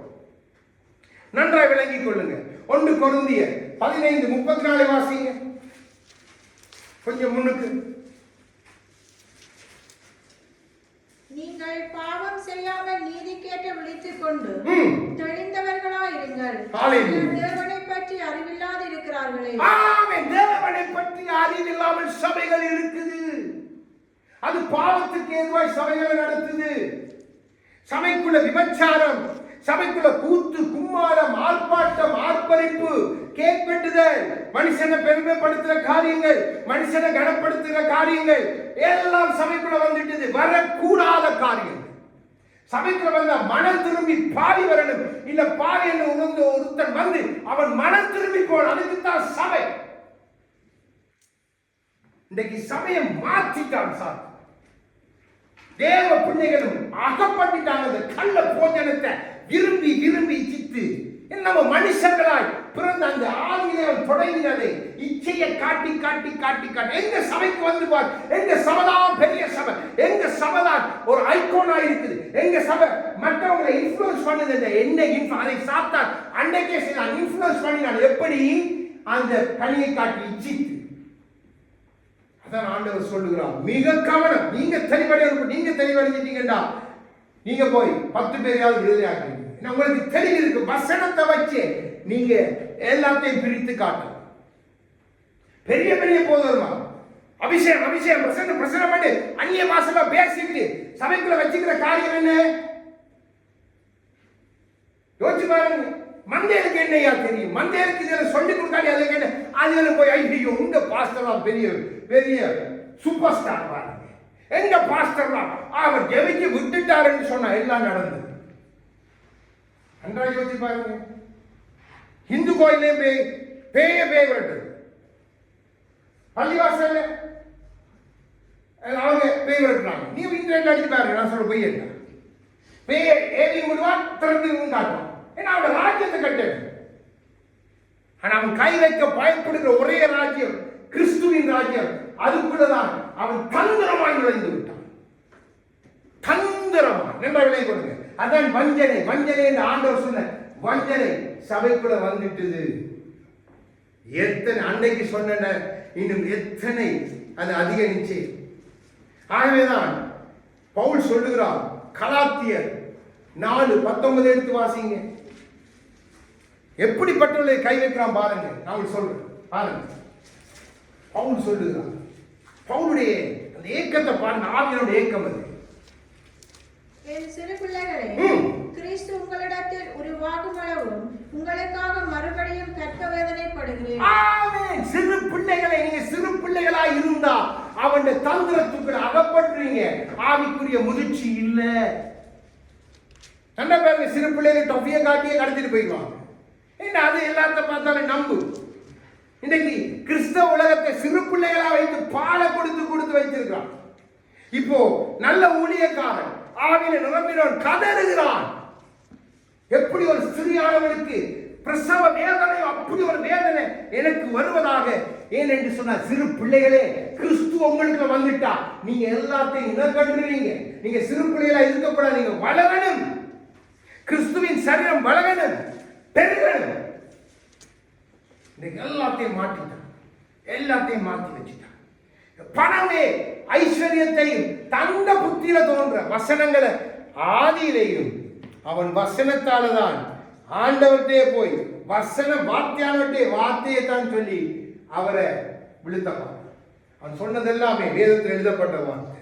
நன்றாய் விளங்கிக் கொள்ளுங்க. 1 கொரிந்தியர் 15:34 வாசிங்க. கொஞ்சம் முன்னுக்கு. நீங்கள் பாவம் செய்யாமல் நீதிக்கேற்ற விழித்துக் கொண்டு தெளிந்தவர்களாயிருங்கள். தேவனை பற்றி அறிவில்லாது இருக்கிறார்களே. ஆமென். தேவனை பற்றி அறிவில்லாமல் சபைகள் இருக்குது. அது பாவத்துக்கு ஏதுவாய் சபைகளை நடத்துது. சபைக்குள்ள விபச்சாரம், சபைக்குள்ள கூத்து, கும்மாளம், ஆர்ப்பாட்டம், ஆர்ப்பரிப்பு, கேக் வெட்டுதல், மனுஷனை பெருமைப்படுத்துற காரியங்கள், மனுஷனை கனப்படுத்துகிற காரியங்கள் எல்லாம் சபைக்குள்ள வந்துட்டது. வரக்கூடாத காரியங்கள். சபைக்குள்ள வந்த மனம் திரும்பி பாவி வரணும். இல்ல பாவி என்று உணர்ந்த ஒருத்தன் வந்து அவன் மனம் திரும்பி போன, அதுக்குத்தான் சபை. இன்றைக்கு சபையை மாற்றிட்டான் சார். தேவ பிள்ளைகளும் அகப்பட்டுட்டாங்க அந்த கள்ள போஜனத்தை விரும்பி விரும்பி இச்சித்து. நம்ம மனுஷங்களாய் பிறந்த அந்த ஆவியை தொடங்கினதை இச்சையை காட்டி காட்டி காட்டி காட்டி எங்க சபைக்கு வந்து பார். எங்க சபைதான் பெரிய சபை, எங்க சபைதான் ஒரு ஐகோனா இருக்குது, எங்க சபை மற்றவங்களை இன்ஃப்ளூயன்ஸ் பண்ணுது. என்ன அதை சாத்தான் அன்றைக்கே செய்தான், இன்ஃப்ளூயன்ஸ் பண்ணினான். எப்படி? அந்த கனியை காட்டி இச்சித்து. அதான் ஆண்டவர் சொல்லுகிறார், மிக கவனம். நீங்க தெளிவடைஞ்சிட்டீங்கன்னா நீங்க போய் 10 பேரையாவது விடுதலையாக்குறீங்க. உங்களுக்கு தெளிவு இருக்கு. வசனத்தை வச்சு நீங்க எல்லாத்தையும் பிரித்து காட்டணும். பெரிய பெரிய போதுமா அபிஷேகம் அபிஷேகம் பிரசனம் பண்ணி அந்நிய பாஷையில பேசிட்டு சபைக்குள்ள வச்சுக்கிற காரியம் என்ன? யோசிச்சு பாருங்க. மந்தேருக்கு என்னையா தெரியும்? மந்தேருக்கு இதில் சொல்லிக் கொடுக்காடி அதை கேட்டு அதுல போய் ஐயோ உங்க பாஸ்டர் பெரிய பெரிய சூப்பர் ஸ்டார் பாருங்க, எங்க பாஸ்டர் அவர் ஜெபிச்சு விட்டுட்டாருன்னு சொன்னா எல்லாம் நடந்தது. நன்றாக யோசிச்சு பாருங்க. இந்து கோயிலே பேய விரட்டுது, பள்ளிவாசல்ல அவங்க பேய் விரட்டுறாங்க. நீ இன்டர்நெட் அடிச்சு பாருங்க. நான் சொல்ல போய் என்ன பேய ஏவி விடுவான், திறந்து காட்டுவான். ஏன்னா அவன் ராஜ்யத்தை கட்டு. ஆனா அவன் கை வைக்க பயப்படுகிற ஒரே ராஜ்யம் கிறிஸ்துவின் ராஜ்யம். அதுக்குள்ளதான் அவன் தந்திரமாய் நுழைந்து விட்டான். தந்திரமா நன்றாக விலை கொடுங்க. அதான் வஞ்சனை. வஞ்சனை என்று ஆண்டவர் சொன்ன வஞ்சனை சபைக்குள்ள வந்துட்டது. எத்தனை அன்னைக்கு சொன்ன இன்னும் எத்தனை அது அதிகரிச்சு. ஆகவேதான் பவுல் சொல்லுகிறார், கலாத்தியர் 4:19 எடுத்து வாசிங்க. எப்படிப்பட்டவர்களை கை வைக்கிறான் பாருங்க. நான் சொல்றேன் பாருங்க. பவுல் சொல்லுகிறார், பவுலுடைய அந்த ஏக்கத்தை பாருங்க. ஆவியனுடைய ஏக்கம் அது. என் சிறு பிள்ளைகளே, கிறிஸ்து உங்களிடத்தில் உருவாகும் அளவும் உங்களுக்காக மறுபடியும் கற்க வேதனைப்படுகிறேன். ஆமென். சிறு பிள்ளைகளை, நீங்க சிறு பிள்ளைகளா இருந்தா அவனுடைய தந்திரத்துக்கு அகப்படுறீங்க. ஆவிக்குரிய முதிர்ச்சி இல்ல. நல்ல பேருங்க, சிறு பிள்ளைகளை டொஃபியை காட்டியே கடத்திட்டு போயிடுவாங்க. என்ன அது எல்லாத்த பார்த்தாலும் நம்பு. இன்னைக்கு கிறிஸ்தவ உலகத்தை சிறு பிள்ளைகளா வைத்து பாலை கொடுத்து வைத்திருக்கிறான். இப்போ நல்ல ஊழியக்காரன் ஆவியில நிரம்பினவன் கதறுகிறான். எப்படி ஒரு சிறியானவனுக்கு பிரசவ வேதனை, அப்படி ஒரு வேதனை எனக்கு வருவதாக. ஏன் என்று சொன்ன சிறு பிள்ளைகளே, கிறிஸ்து உங்களுக்கு வந்துட்டா நீங்க எல்லாத்தையும் இனக்கண்டுறீங்க. நீங்க சிறு பிள்ளைகளா இருக்கக்கூடாது. நீங்க வளரணும். கிறிஸ்துவின் சரீரம் வளரணும், பெருகணும். எல்லாத்தையும் மாற்றிட்டான். எல்லாத்தையும் மாற்றி வச்சுட்டான். பணமே ஐஸ்வர்யத்தையும் தந்த புத்தியில தோன்ற வசனங்களை ஆதியிலையும் அவன் வசனத்தாலதான் ஆண்டவர்கிட்டே போய் வசன வார்த்தையை தான் சொல்லி அவரை விழுத்தப்பான். அவன் சொன்னது எல்லாமே வேதத்தில் எழுதப்பட்ட வார்த்தை.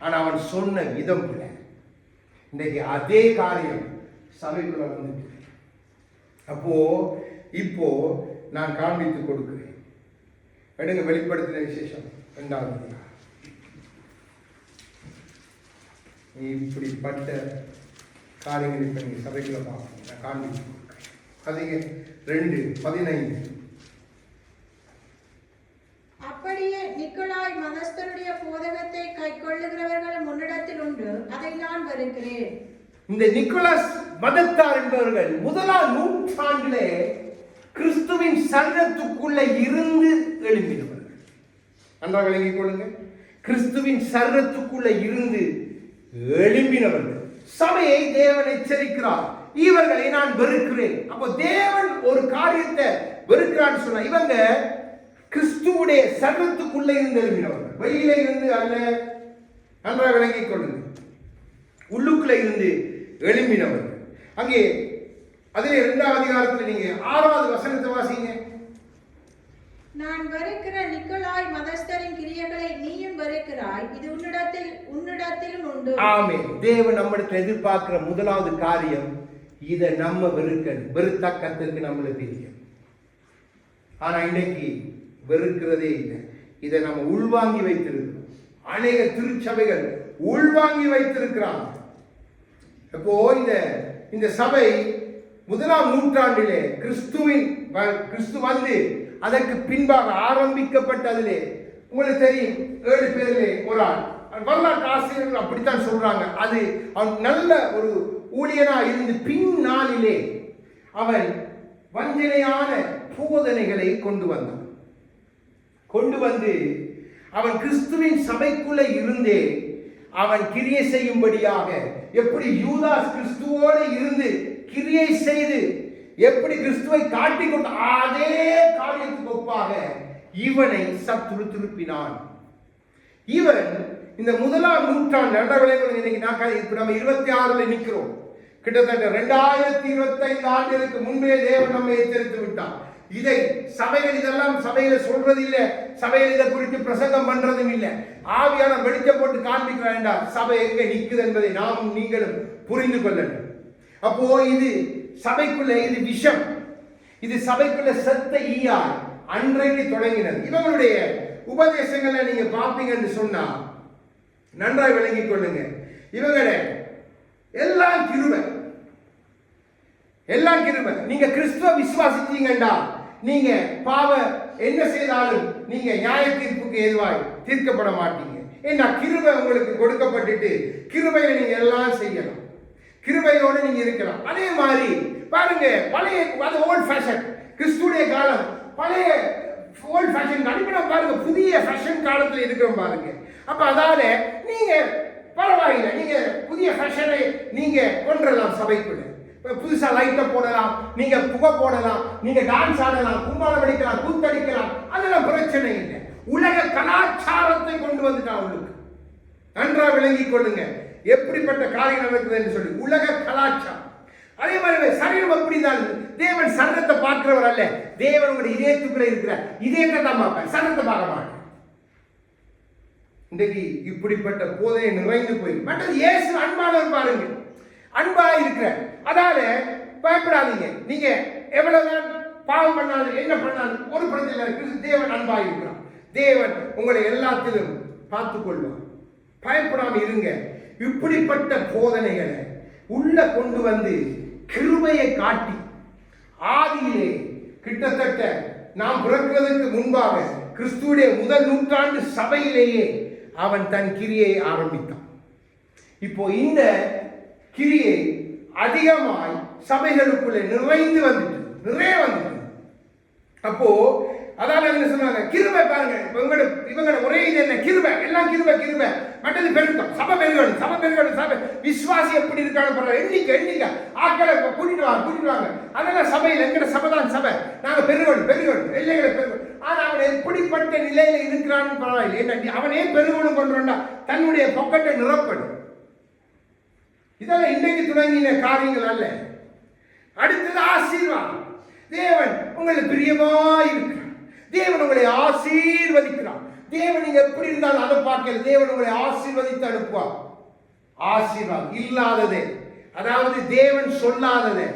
ஆனா அவன் சொன்ன விதம் பிள்ளை. இன்றைக்கு அதே காரியம் சபைக்குள்ள வந்துட்டு. அப்போ இப்போ நான் காண்பித்து கொடுக்கிறேன். எடுங்க, வெளிப்படுத்தின விசேஷம் 2 இப்படிப்பட்ட காரியங்கள் இப்ப நீங்க சபைக்குள்ள பார்க்கணும். நான் காண்பித்து கொடுக்கிறேன். அதிக 2:15. அப்படியே நிக்கோலாய் மதஸ்தருடைய போதகத்தை கைக்கொள்ளுகிறவர்கள் முன்னிடத்தில் உண்டு, அதை நான் வெறுக்கிறேன். இந்த நிக்கோலாஸ் மதத்தார் என்பவர்கள் 1ஆம் நூற்றாண்டிலே கிறிஸ்துவின் சரீரத்துக்குள்ள இருந்து எழும்பினவர்கள். நன்றாக விளங்கிக் கொள்ளுங்க. கிறிஸ்துவின் சரீரத்துக்குள்ள இருந்து எழும்பினவர்கள். சபையை தேவன் எச்சரிக்கிறார், இவர்களை நான் வெறுக்கிறேன். அப்போ தேவன் ஒரு காரியத்தை வெறுக்கிறான்னு சொன்னா, இவங்க கிறிஸ்துவுடைய சரீரத்துக்குள்ள இருந்து எழும்பினவர்கள், வெளியில இருந்து அல்ல. நன்றாக விளங்கிக் கொள்ளுங்க. உள்ளுக்குள்ள இருந்து எழும்பினவர்கள். அங்கே அதிலே 2ஆம் அதிகாரத்தில் நீங்க 6வது வசனத்தை வாசிங்க. நான் வெறுக்கிற நிக்கோலாய் மதஸ்தரின் கிரியைகளை நீயும் வெறுக்கிறாய், இது உன்னிடத்திலும் உண்டு. ஆமென். தேவன் நம்மிடத்தில் எதிர்பார்க்கிற 1வது காரியம் இதை நம்ம வெறுக்கணும். வெறுத்தக்கத்திற்கு நம்மளுக்கு தெரியும். ஆனா இன்னைக்கு வெறுக்கிறதே இல்லை. இதை நம்ம உள்வாங்கி வைத்திருக்கிறோம். அநேக திருச்சபைகள் உள்வாங்கி வைத்திருக்கிறாங்க. இப்போ இந்த சபை 1ஆம் நூற்றாண்டிலே கிறிஸ்து வந்து அதற்கு பின்பாக ஆரம்பிக்கப்பட்டதிலே உங்களுக்கு தெரியும், 7 பேரிலே ஒரு ஆள். வரலாற்று ஆசிரியர்கள் அப்படித்தான் சொல்றாங்க. அது அவன் நல்ல ஒரு ஊழியனா இருந்து பின்னாளிலே அவன் வஞ்சனையான போதனைகளை கொண்டு வந்து அவன் கிறிஸ்துவின் சபைக்குள்ள இருந்தே அவன் கிரியை செய்யும்படியாக, எப்படி யூதாஸ் கிறிஸ்துவோடு இருந்து கிரியை செய்து எப்படி கிறிஸ்துவை காட்டிக் கொண்டு அதே காரியத்துக்கு ஒப்பாக இவனை சத்துரு திருப்பினான். இவன் இந்த 1ஆம் நூற்றாண்டு இன்னைக்கு நம்ம 26ல நிற்கிறோம். கிட்டத்தட்ட 2025 ஆண்டுகளுக்கு முன்பே தேவன் நம்மை எச்சரித்து விட்டான். இதை சபைகள் இதெல்லாம் சபையில சொல்றது இல்லை, சபையில் இதை குறித்து பிரசங்கம் பண்றதும் இல்லை. ஆவியான வெளிச்சம் போட்டு காண்பிக்க வேண்டாம். சபை எங்க நிற்குது என்பதை நாம் நீங்களும் புரிந்து கொள்ளணும். அப்போ இது சபைக்குள்ள இது விஷம், இது சபைக்குள்ள செத்த ஈயாய் அன்றைக்கு தொடங்கினது. இவங்களுடைய உபதேசங்களை நீங்க பார்ப்பீங்கன்னு சொன்னா நன்றாய் விளங்கிக் கொள்ளுங்க. இவங்கள எல்லாம் கிருபை. நீங்க கிறிஸ்துவ விசுவாசித்தீங்கண்டா நீங்க பாவ என்ன செய்தாலும் நீங்க நியாய தீர்ப்புக்கு எதுவாய் தீர்க்கப்பட மாட்டீங்க. ஏன்னா கிருபை உங்களுக்கு கொடுக்கப்பட்டுட்டு கிருபையில நீங்க எல்லாம் செய்யலாம், கிருபையோடு நீங்க இருக்கலாம். அதே மாதிரி பாருங்க, பழைய ஓல்ட் ஃபேஷன் கிறிஸ்துடைய காலம், பழைய ஓல்ட் ஃபேஷன் அனுப்பின பாருங்க, புதிய ஃபேஷன் காலத்துல இருக்கிறோம் பாருங்க. அப்ப அதால நீங்க பரவாயில்லை, நீங்க புதிய ஃபேஷனை நீங்க கொண்டுலாம் சபைக்குள்ள. புதுசா லைட்டை போடலாம், நீங்க புகை போடலாம், நீங்க டான்ஸ் ஆடலாம், கும்பாலம் அடிக்கலாம், கூத்தடிக்கலாம், அதெல்லாம் பிரச்சனை இல்லை. உலக கலாச்சாரத்தை கொண்டு வந்துட்டான் உங்களுக்கு. நன்றா விளங்கிக் கொள்ளுங்க எப்படிப்பட்ட காரியம் நடக்குது என்று சொல்லி. உலக கலாச்சாரம். அதே மாதிரி சரீரம் அப்படிதான். தேவன் சரீரத்தை பார்க்கிறவர் அல்ல, தேவன் உங்களுடைய இதயத்துக்குள்ள இருக்கிற இதயத்தை தான் பார்ப்பார், சரீரத்தை பார்க்க மாட்டார். இன்றைக்கு இப்படிப்பட்ட போதனை நிறைந்து போயிருக்கு. மற்றது இயேசு அன்பானவர் பாருங்க, அன்பா இருக்கிற. அதால பயப்படாதீங்க. நீங்க எவ்வளவுதான் பாவம் பண்ணாலும் என்ன பண்ணாலும் ஒரு பிரச்சனை இருக்கு. தேவன் அன்பா இருக்கிறார். தேவன் உங்களை எல்லாத்திலும் பார்த்துக் கொள்வார். பயப்படாம இருங்க. இப்படிப்பட்ட போதனைகளை உள்ள கொண்டு வந்து கிருபையை காட்டி, ஆதியிலே கிட்டத்தட்ட நாம் பிறக்கிறதுக்கு முன்பாக கிறிஸ்துவுடைய முதல் நூற்றாண்டு சபையிலேயே அவன் தன் கிரியை ஆரம்பித்தான். இப்போ இந்த கிரியை அதிகமாய் சபைகளுக்குள்ளே நிறைந்து வந்துட்டு, நிறைய வந்துட்டு. அப்போ அதாவது என்ன சொன்னாங்க, கிருபை பாருங்க. இவங்களோட ஒரே இது என்ன? கிருபை. எல்லாம் கிருபை கிருபை. மற்றது பெருக்கம். சபை பெருகணும், சபை பெருகணும். சபை விசுவாசி எப்படி இருக்கான்னு பரவாயில்ல. எண்ணிக்கை ஆட்களை கூட்டிட்டு வாங்க. அதெல்லாம் சபையில் எங்கட சபை தான் சபை. நாங்கள் பெருகணும் எல்லைகளை பெருகணும். ஆனால் அவன் எப்படிப்பட்ட நிலையில இருக்கிறான்னு பரவாயில்லை. என்ன அவனே பெருகணும் கொண்டா தன்னுடைய பொக்கட்டை நிரப்படும். இதெல்லாம் இன்றைக்கு தொடங்கின காரியங்கள் அல்ல. அடுத்தது ஆசீர்வாதம். தேவன் உங்களை பிரியமாய் இருக்கிறார். தேவன் உங்களை ஆசீர்வதிக்கிறார். தேவன் நீங்க எப்படி இருந்தாலும் அதை பார்க்கல. தேவன் உங்களை ஆசீர்வதித்து அனுப்புவார். ஆசீர்வாதம் இல்லாததே, அதாவது தேவன் சொல்லாததை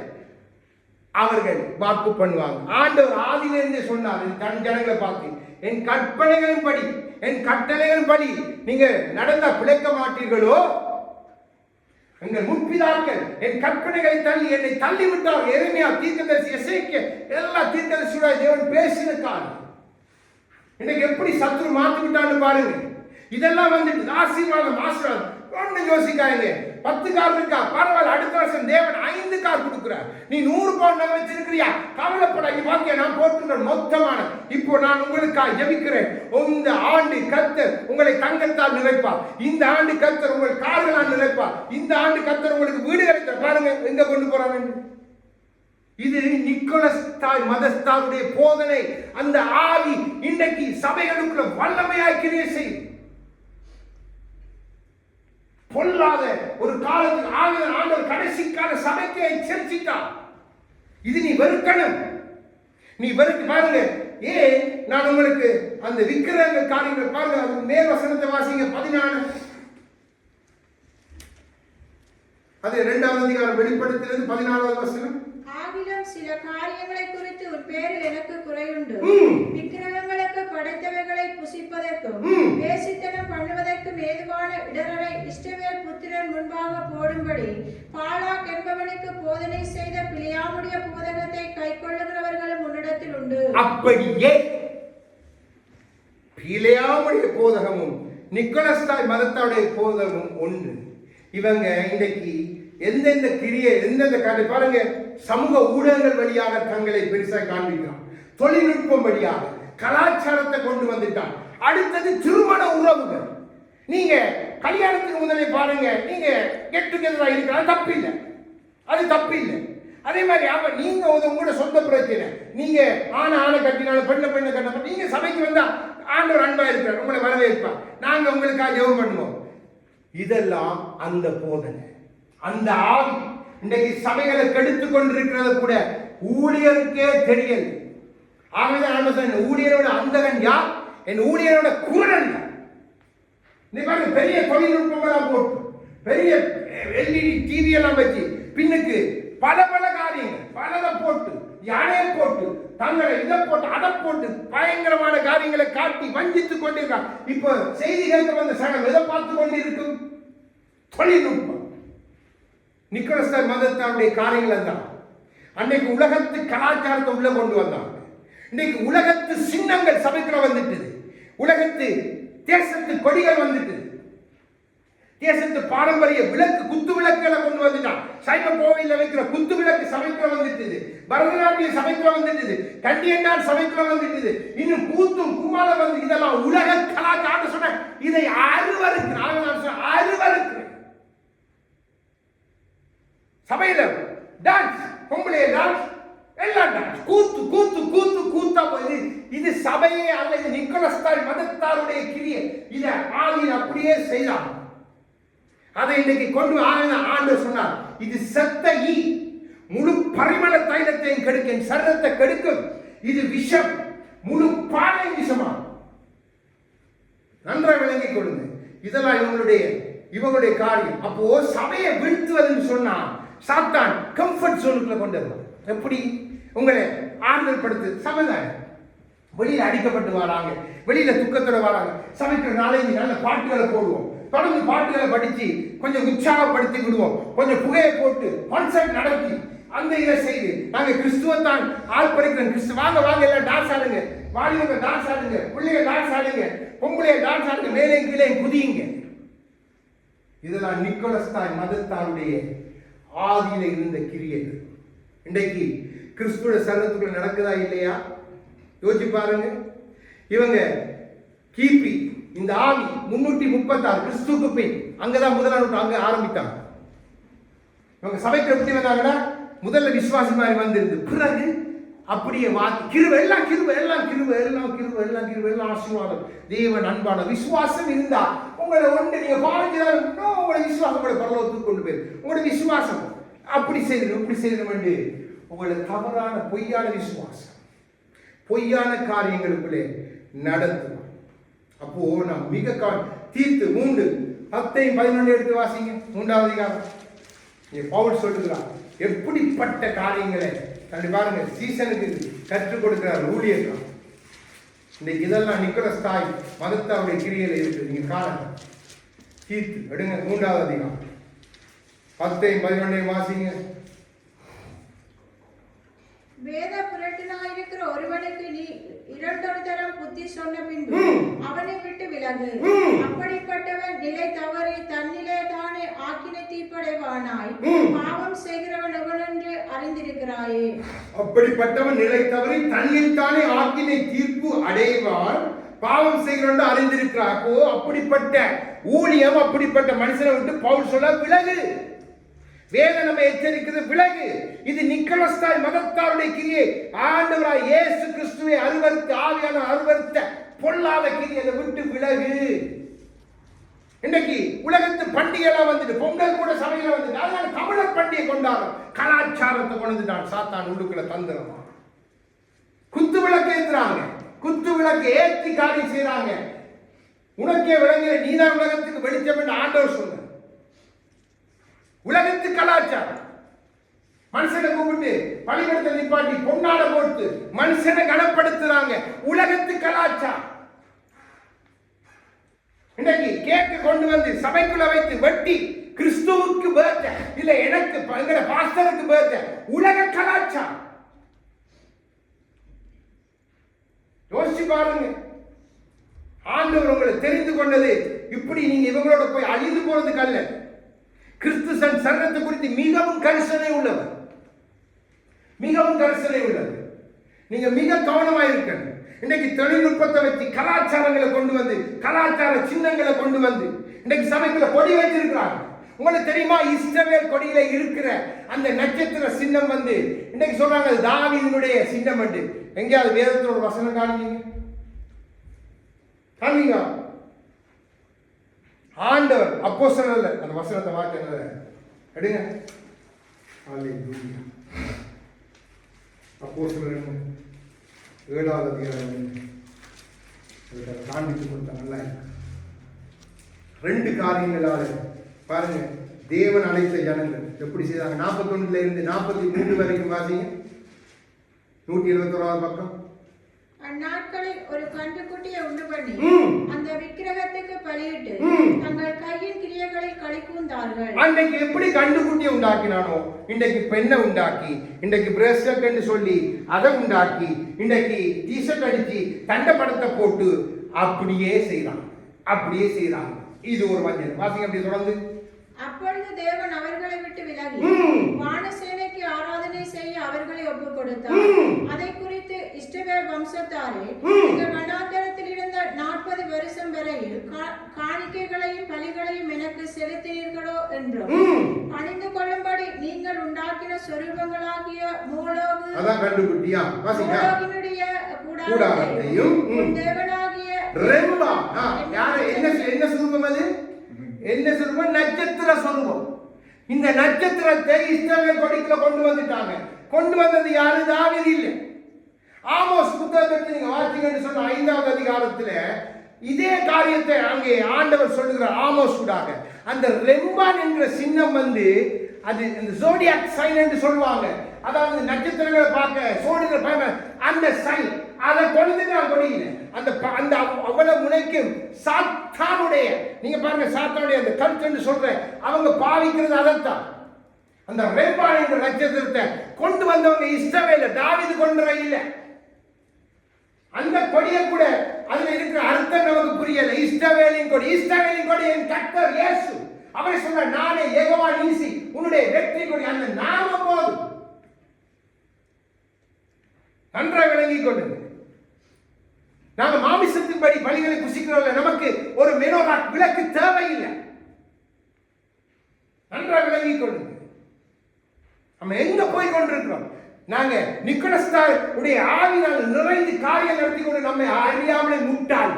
அவர்கள் வாக்கு பண்ணுவாங்க. ஆண்டவர் ஆதியிலிருந்து சொன்னார், தன் ஜனங்களை பார்த்து, என் கற்பனைகளின் படி, என் கட்டளைகளின் படி நீங்க நடந்த பிழைக்க மாட்டீர்களோ, எங்கள் முற்பிதாக்கள் என் கற்பனைகளை தள்ளி என்னை தள்ளி விட்டார். எரேமியா தீர்க்கதரிசி, எசேக்கியேல், எல்லா தீர்க்கதரிசியோட தேவன் பேசின காலம். இன்னைக்கு எப்படி சத்துரு மாற்றி விட்டான்னு பாருங்க. இதெல்லாம் வந்துட்டு ஆசீர்வாதம். ஒண்ணு யோசிக்காங்க. 10 கார் இருக்கா, பரவாயில்ல, அடுத்த வருஷம் தேவன் 5 கார் கொடுக்கிறார். நீ 100 பவுன் நகை வச்சிருக்கிறியா, கவலைப்படாத, பாக்கிய நான் போட்டுற மொத்தமான. இப்போ நான் உங்களுக்காக ஜெபிக்கிறேன். இந்த ஆண்டு கர்த்தர் உங்களை தங்கத்தால் நிறைப்பார். இந்த ஆண்டு கர்த்தர் உங்கள் கார்களால் நிறைப்பார். இந்த ஆண்டு கர்த்தர் உங்களுக்கு வீடுகளை பாருங்க எங்க கொண்டு போறாங்க. இது நிக்கோலஸ்தாய் மதஸ்தாருடைய போதனை. அந்த ஆவி இன்றைக்கு சபைகளுக்குள்ள வல்லமையாய் கிரியை செய்யும். பொல்லாத ஒரு காலத்தில் ஆண்டவர் கடைசி கால சபைக்கு எச்சரித்தார். இது நீ வெறுக்கணும். நீ வெறுக்க பாருங்க. ஏன் நான் உங்களுக்கு அந்த விக்கிரகங்கள் காரியங்கள் பாருங்க. அது மேல் வசனத்தை வாசிங்க. 14 அது 2வது அதிகாரம் வெளிப்படுத்தினது 14வது வசனம். ஆகிலும் சில காரியங்களை குறித்து ஒரு பேரில் எனக்கு குறையுண்டு. விக்கிரகங்களுக்கு படைத்தவைகளை புசிப்பதற்கும் வேசித்தனம் பண்ணுவதற்கும் ஏதுவான இடரை இஸ்ரவேல் புத்திரன் முன்பாக போடும்படி பாலாக் என்பவனுக்கு போதனை செய்த பிலியாமுடைய போதகத்தை கைக்கொள்ளுகிறவர்களும் உன்னிடத்தில் உண்டு. அப்படியே பிலியாமுடைய போதகமும் நிக்கோலஸ்தாய் மதத்தாருடைய போதகமும் ஒன்று. இவங்க இன்றைக்கு எந்தெந்த கிரியை எந்தெந்த காரணம் பாருங்க. சமூக ஊடகங்கள் வழியாக தங்களை பெருசாக காண்பிக்கிறான். தொழில்நுட்பம் வழியாக கலாச்சாரத்தை கொண்டு வந்துட்டான். அடுத்தது திருமண உறவுகள். நீங்க கல்யாணத்துக்கு முதலே பாருங்க, நீங்க கெட் டுகெதரா இருக்கிறது தப்பில்லை, அது தப்பில்லை. அதே மாதிரி நீங்க உங்களோட சொந்த பிரச்சனை. நீங்க ஆணை கட்டினாலும் பெண்ணை கட்டினாலும் நீங்க சபைக்கு வந்தா ஆண்டவர் அன்பா இருக்கிறார், உங்களை வரவேற்பார். நாங்க உங்களுக்காக ஜெபம் பண்ணுவோம். இதெல்லாம் அந்த போதனை, அந்த ஆவி இன்றைக்கு சபைகளை கெடுத்து கொண்டிருக்கிறது கூட ஊழியருக்கே தெரியல. ஆகவே ஊழியரோட அந்தகன் யார், என் ஊழியரோட குரல் யார். பெரிய தொழில்நுட்பம் போட்டு பெரிய எல்இடி டிவி எல்லாம் வச்சு பின்னுக்கு பல காரியங்கள் பலதை போட்டு யானையை போட்டு தங்களை இதை போட்டு அதை போட்டு பயங்கரமான காரியங்களை காட்டி வஞ்சித்துக் கொண்டிருக்காங்க. இப்போ செய்திகளுக்கு வந்த சனம் எதை பார்த்து கொண்டு இருக்கும்? தொழில்நுட்பம். நிக்கோலஸ்தாய் மதத்தாருடைய காரியங்கள் தான் அன்னைக்கு உலகத்து கலாச்சாரத்தை உள்ள கொண்டு வந்தாங்க. இன்னைக்கு உலகத்து சின்னங்கள் சபைக்குள்ள வந்துட்டு, உலகத்து தேசத்து கொடிகள் வந்துட்டு, தேசத்து பாரம்பரிய விளக்கு குத்து விளக்குகளை கொண்டு வந்துட்டான். சைவ கோவிலில் வைக்கிற குத்து விளக்கு சபைக்குள்ள வந்துட்டு, பரதநாட்டிய சபைக்குள்ள வந்துட்டு, கண்டியண்டால் சபைக்குள்ள வந்துட்டு, இன்னும் கூத்தும் கும்மாளம் வந்து இதெல்லாம் உலக கலாச்சாரம் சொன்ன இதை அருவருக்கு இதை ஆதியில் அப்படியே செய்தான். அதை இன்னைக்கு கொண்டு ஆண்டவர் சொன்னார், இது செத்த ஈ, முழு பரிமள தைலத்தையும் கெடுக்கும், சரீரத்தை கெடுக்கும். இது விஷம், முழு பாலை விஷமா. நன்றாக விளங்கிக் கொள்ளுங்க. இதெல்லாம் இவங்களுடைய காரியம். அப்போ சபையை வீழ்த்துவதுன்னு சொன்னா சாத்தான் கம்ஃபர்ட் ஜோனுக்குள்ள கொண்டு வருவான். எப்படி? உங்களை ஆறுதல் படுத்து சபைதான். வெளியில அடிக்கப்பட்டு வராங்க, வெளியில துக்கத்தோட வராங்க, சபைக்கு நாளைக்கு நல்ல பாட்டுகளை போடுவோம், தொடர்ந்து பாட்டுகளை படிச்சு கொஞ்சம் உற்சாகப்படுத்தி விடுவோம், கொஞ்சம் புகையை போட்டு கான்சர்ட் நடத்தி அந்த இதை செய்து நாங்க கிறிஸ்துவத்தான் ஆள் பறிக்கிறோம். கிறிஸ்து வாங்க வாங்க எல்லாம் டான்ஸ் ஆடுங்க, வாலிபங்க டான்ஸ் ஆடுங்க, பிள்ளைங்க டான்ஸ் ஆடுங்க, பொம்பளைய டான்ஸ் ஆடுங்க, மேலே கீழே குதியுங்க. இதெல்லாம் நிக்கோலஸ் தாய் மதத்தாருடைய ஆதியில இருந்த கிரியைகள். இன்றைக்கு கிறிஸ்துவ சரீரத்துக்குள்ள நடக்குதா இல்லையா யோசிச்சு பாருங்க. இவங்க கிபி இந்த ஆவி 336 கிறிஸ்துவுக்கு பின் அங்கதான் முதலாம் அங்க ஆரம்பித்தாங்க. இவங்க சபைக்கு எப்படி வந்தாங்கன்னா முதல்ல விசுவாசி மாதிரி வந்திருந்து, பிறகு அப்படியே கிருபை எல்லாம் கிருபை எல்லாம் கிருபை எல்லாம் கிருபை எல்லாம் கிருபை எல்லாம் ஆசீர்வாதம், தேவன் அன்பான விசுவாசம் இருந்தா உங்களை ஒன்று நீங்க பாவிக்கிறாங்க, உங்களோட விசுவாசம் உங்களை பரலோகத்துக்கு கொண்டு போயிரு. உங்களோட விசுவாசம் அப்படி செய்யணும் இப்படி செய்யணும் என்று உங்களை தவறான பொய்யான விசுவாசம் பொய்யான காரியங்களுக்குள்ளே நடத்தும். அப்போ நாம் மிக தீர்த்து 3:10-11 எடுத்து வாசிங்க. 3வது அதிகாரம் பவுல் சொல்லுகிறார் எப்படிப்பட்ட காரியங்களை கண்டு பாருங்க. சீசனுக்கு கற்றுக் கொடுக்கிறார் ஊழியர்கள். இன்னைக்கு இதெல்லாம் நிக்கோலஸ் தாய் மதத்தாவுடைய கிரியையில இருக்கு. நீங்க காரணம் தீர்த்து எடுங்க. 3வது அதிகாரம் 10-11 வாசிங்க. வேத புரட்டனாயிருக்கிற ஒருவனுக்கு நீ 2 தரம் புத்தி சொன்ன பின்பு அவனை விட்டு விலகு. அப்படிப்பட்டவன் நிலை தவறி தன்னிலே தானே ஆக்கினை தீர்ப்படைவானாய். பாவம் செய்கிறவன் எவனென்று அறிந்திருக்கிறாயே. அப்படிப்பட்டவன் நிலை தவறி தன்னில் தானே ஆக்கினை தீர்ப்பு அடைவான், பாவம் செய்கிறவன் அறிந்திருக்கிறார். அப்படிப்பட்ட ஊழியம் அப்படிப்பட்ட மனுஷனை விட்டு பவுல் சொல்ல விலகு. வேதம் நம்ம எச்சரிக்கிறது விலகு. இது நிக்கோலஸ் தாய் மதத்தாருடைய கிரியை. ஆண்டவராய் இயேசு கிறிஸ்துவை அருவருத்த ஆவியான அருவருத்த பொல்லாத கிரியை விட்டு விலகு. இன்னைக்கு உலகத்து பண்டிகை எல்லாம் வந்துட்டு, பொங்கல் கூட சபையில வந்துட்டு, அதனால தமிழர் பண்டிகை கொண்டாடும் கலாச்சாரத்தை கொண்டுட்டான் சாத்தான் உள்ளுக்குள்ள தந்திரமா. குத்து விளக்கு ஏத்துறாங்க, குத்து விளக்கு ஏற்றி காரியம் செய்யறாங்க. உனக்கே விளங்குற நீதான் உலகத்துக்கு வெளிச்சம் என்று ஆண்டவர் சொன்ன. உலகத்து கலாச்சாரம் மனுஷனை கூப்பிட்டு பள்ளிக்கூடத்தை நிப்பாட்டி பொன்னாட போட்டு மனுஷனை கனப்படுத்துறாங்க. உலகத்து கலாச்சாரம். இன்னைக்கு கேக்கு கொண்டு வந்து சபைக்குள்ள வைத்து வெட்டி கிறிஸ்துவுக்கு பேர்த்த இல்ல எனக்கு பாஸ்டருக்கு பேர்த்த உலக கலாச்சாரம். யோசிச்சு பாருங்க. ஆண்டவர் உங்களை தெரிந்து கொண்டது இப்படி நீங்க இவங்களோட போய் அழிந்து போறதுக்கு அல்ல. கிறிஸ்து சரீரத்தை குறித்து மிகவும் கரிசனை உள்ளவர், மிகவும் கரிசனை உள்ளது. நீங்க மிக கவனமாக இருக்கணும். இன்னைக்கு தொழில்நுட்பத்தை வச்சு கலாச்சாரங்களை கொண்டு வந்து கலாச்சார சின்னங்களை கொண்டு வந்து இன்னைக்கு சபைக்குள்ள கொடி வச்சிருக்கிறாங்க. உங்களுக்கு தெரியுமா இஸ்ரவேல் கொடியில இருக்கிற அந்த நட்சத்திர சின்னம் வந்து இன்னைக்கு சொல்றாங்க தாவீதினுடைய சின்னம் என்று. எங்கேயாவது வேதத்தோட வசனம் காண்பீங்க? காண்பீங்க? ஆண்டவர் அப்போஸ்தலர்ல அந்த வசனத்தை வாக்கியங்கள எடுங்க. ஹalleluya. அப்போஸ்தலர் 7வது அதிகாரம் காண்பித்து கொடுத்த நல்லா 2 காரியங்களால பாருங்க தேவன் அழைத்த ஜனங்கள் எப்படி செய்தாங்க. 41 இருந்து 43 வரைக்கும் வாசிங்க. 171வது பக்கம். அந்நாட்களில் ஒரு கன்றுக்குட்டியை உண்டு பண்ணி அந்த விக்கிரகத்துக்கு பலியிட்டு தங்கள் கையின் கிரியைகளில் களிக்கூர்ந்தார்கள். அன்னைக்கு எப்படி கன்றுக்குட்டியை உண்டாக்கினானோ இன்றைக்கு பெண்ணை உண்டாக்கி, இன்றைக்கு பிரேஸ்லெட் என்று சொல்லி அதை உண்டாக்கி, இன்றைக்கு டிஷர்ட் அடிச்சு தண்டை படத்தை போட்டு அப்படியே செய்யறான், அப்படியே செய்யறான். இது ஒரு மஞ்சள் வாசிங்க. அப்படி தொடர்ந்து அப்பொழுது தேவன் அவர்களை விட்டு விலகி வானசேனைக்கு ஆராதனை செய்ய அவர்களை ஒப்புக் கொடுத்தார். அதை குறித்து இஸ்ரவேல் வம்சத்தாரே, நீங்கள் வனாந்தரத்தில் இருந்த 40 வருஷம் வரையில் காணிக்கைகளையும் பலிகளையும் எனக்கு செலுத்தினீர்களோ என்றும் அணிந்து கொள்ளும்படி நீங்கள் உண்டாக்கின சொரூபங்களாகிய மோளோகினுடைய கூடாரத்தையும் தேவனாகிய ரெம்பா. யாரு என்ன சுரூபம் அது? என்ன சுரூபம்? நட்சத்திர சுரூபம். இந்த நட்சத்திரத்தை இஸ்ரவேல் கொடிக்குள்ள கொண்டு வந்துட்டாங்க. கொண்டு வந்தது யாரு? தாவீது இல்லை. ஆமோஸ் புத்தகத்தை நீங்க வாசிங்கன்னு சொன்ன 5வது அதிகாரத்துல இதே காரியத்தை அங்கே ஆண்டவர் சொல்லுகிறார் ஆமோஸ் கூடாக. அந்த ரெம்பான் என்கிற சின்னம் வந்து அது இந்த ஜோடியாக் சைன் என்று சொல்லுவாங்க. அதாவது நட்சத்திரங்களை பார்க்க சோடிகளை பார்க்க அந்த சைன் அதை கொண்டு நான் கொடியில அந்த அந்த அவ்வளவு முனைக்கும் சாத்தானுடைய நீங்க பாருங்க சாத்தானுடைய அந்த கருத்து சொல்ற அவங்க பாவிக்கிறது அதைத்தான். அந்த ரெம்பான் என்ற நட்சத்திரத்தை கொண்டு வந்தவங்க இஸ்ரவேல தாவீது கொண்டு இல்லை. அந்த கொடியை கூட அதுல இருக்கிற அர்த்தம் நமக்கு புரியல. இஸ்ரவேலின் கொடி, இஸ்ரவேலின் கொடி என் கர்த்தர் இயேசு. அவரை சொல்ற நானே யெகோவா நீசி உன்னுடைய வெற்றி கொடி. அந்த நாமம் போதும். நன்றாக விளங்கிக் கொள்ளுங்க. நாங்க மாமிசத்தின்படி பலிகளை புசிக்கிறோம். நமக்கு ஒரு மெனோரா விளக்கு தேவையில்லை. நன்றாக விளங்கிக் கொள்ளுங்க. நம்ம எங்க போய் கொண்டிருக்கிறோம்? நாங்க நிக்கோலஸ்தார் உடைய ஆவினால் நிறைந்து காரியம் நடத்தி கொண்டு நம்மை அறியாமலே முட்டாள்.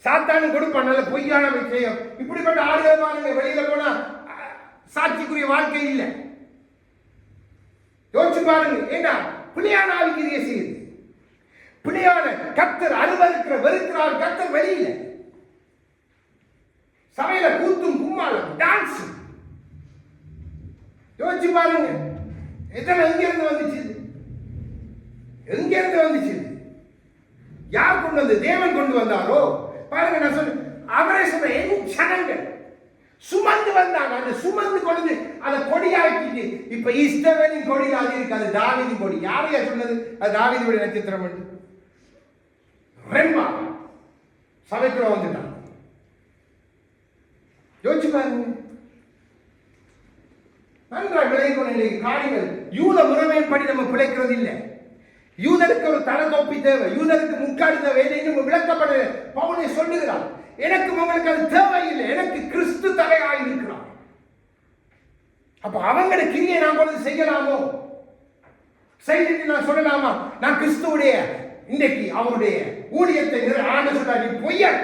சாத்தானு கொடுப்பான் நல்ல பொய்யான விஷயம். இப்படிப்பட்ட ஆளுநர் வெளியில போனா சாட்சிக்குரிய வாழ்க்கை இல்லை. யோசிச்சு பாருங்க. ஏன்னா பிள்ளையான ஆவிக்கிரிய செய்யுது. பிள்ளையான கர்த்தர் அருவருக்கிற வெறுக்கிறார். கர்த்தர் வெளியில சபையில கூத்தும் கும்மாளம் டான்ஸ். யோசிச்சு பாருங்க. இதெல்லாம் எங்க இருந்து வந்துச்சு? எங்க இருந்து வந்துச்சு? யார் கொண்டு வந்து? தேவன் கொண்டு வந்தாரோ? பாருங்க, நான் சொல்ல அவரே சொல்ற என் ஜனங்கள் சுமந்து வந்தாங்க. அந்த சுமந்து கொண்டு அதை கொடியாக்கிட்டு இப்ப இஸ்ரவேலின் கொடியில் அது இருக்கு. அது தாவீதின் கொடி. யாரையா சொன்னது? அது தாவீதுடைய நட்சத்திரம். ரெம்பா சபைக்குள்ள வந்துட்டான். யோசிச்சு பாருங்க. நன்றாக விளைவிக்க காரியங்கள் யூத முறைமையின்படி நம்ம பிழைக்கிறது இல்லை. யூதருக்கு ஒரு தலை தொப்பி தேவை, யூதருக்கு முக்காடு தேவை. இன்னும் விளக்கப்பட பவுலை சொல்லுகிறார். எனக்கு உங்களுக்கு அது தேவையில்லை. எனக்கு கிறிஸ்து தலையாய் இருக்கிறார். அப்ப அவங்கள கிரியை நான் கொண்டு செய்யலாமோ? செய்துட்டு நான் சொல்லலாமா நான் கிறிஸ்துவுடைய இன்றைக்கு அவருடைய ஊழியத்தை ஆண்டு சொல்ற நீ பொய்யர்,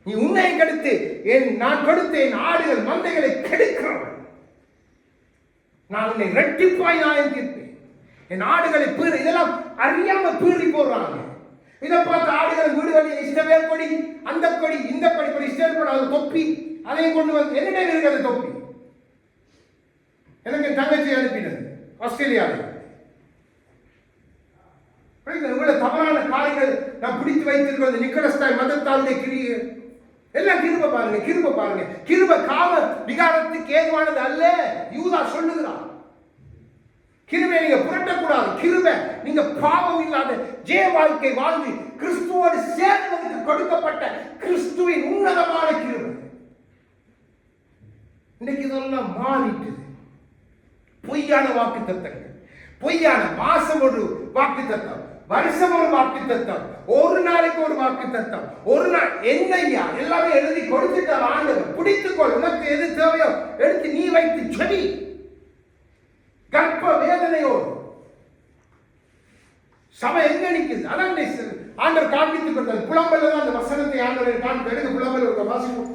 நீ உன்னை கெடுத்து நான் கொடுத்த என் ஆடுகள் மந்தைகளை கெடுக்கிறவன், நான் உன்னை ரெட்டிப்பாய் நியாயம் தீர்ப்பேன், என் ஆடுகளை பீறி இதெல்லாம் அறியாம பீறி போடுறாங்க. இதை பார்த்து ஆடுகள் வீடு வழி இஷ்டவேல் கொடி, அந்த கொடி, இந்த கொடி கொடி இஷ்டவேல் கொடி, அது தொப்பி அதையும் கொண்டு வந்து என்னிடம் இருக்கிறது தொப்பி. எனக்கு தங்கச்சி அனுப்பினது ஆஸ்திரேலியாவில். உங்களை தவறான காரியங்கள் நான் பிடித்து வைத்திருக்கிறது நிக்கோலஸ்தாய் மதத்தாருடைய கிரியை எல்லாம் கிருபை பாருங்க, கிருபை பாருங்க. கிருபை காம விகாரத்துக்கு ஏதுவானது அல்ல. யூதா சொல்லுகிறான். கிருபை நீங்க புரட்டக்கூடாது. கிருபை நீங்க பாவம் இல்லாத ஜெய வாழ்க்கை வாழ்ந்து கிறிஸ்துவோடு சேர்வதற்கு கொடுக்கப்பட்ட கிறிஸ்துவின் உன்னதமான கிருபை. இன்னைக்கு இதெல்லாம் மாறிட்டு பொய்யான வாக்கு தத்தங்கள், பொய்யான மாசம் ஒரு வாக்கு தத்தம், வருஷம் ஒரு வாக்கு தத்தம், ஒரு நாளைக்கு ஒரு வாக்கு தத்தம், ஒரு நாள் என்னையா எல்லாமே எழுதி கொடுத்துட்டார் ஆண்டவர். பிடித்துக்கொள், உனக்கு எது தேவையோ எடுத்து நீ வைத்து செடி. கர்ப்ப வேதனையோடு சபை எங்க நிற்குது? அதான் ஆண்டவர் காண்பித்துக் கொடுத்தார். புலம்பல்ல தான் அந்த வசனத்தை ஆண்டவர் காண்பி எடுக்க. புலம்பல் ஒரு வாசிக்கும்.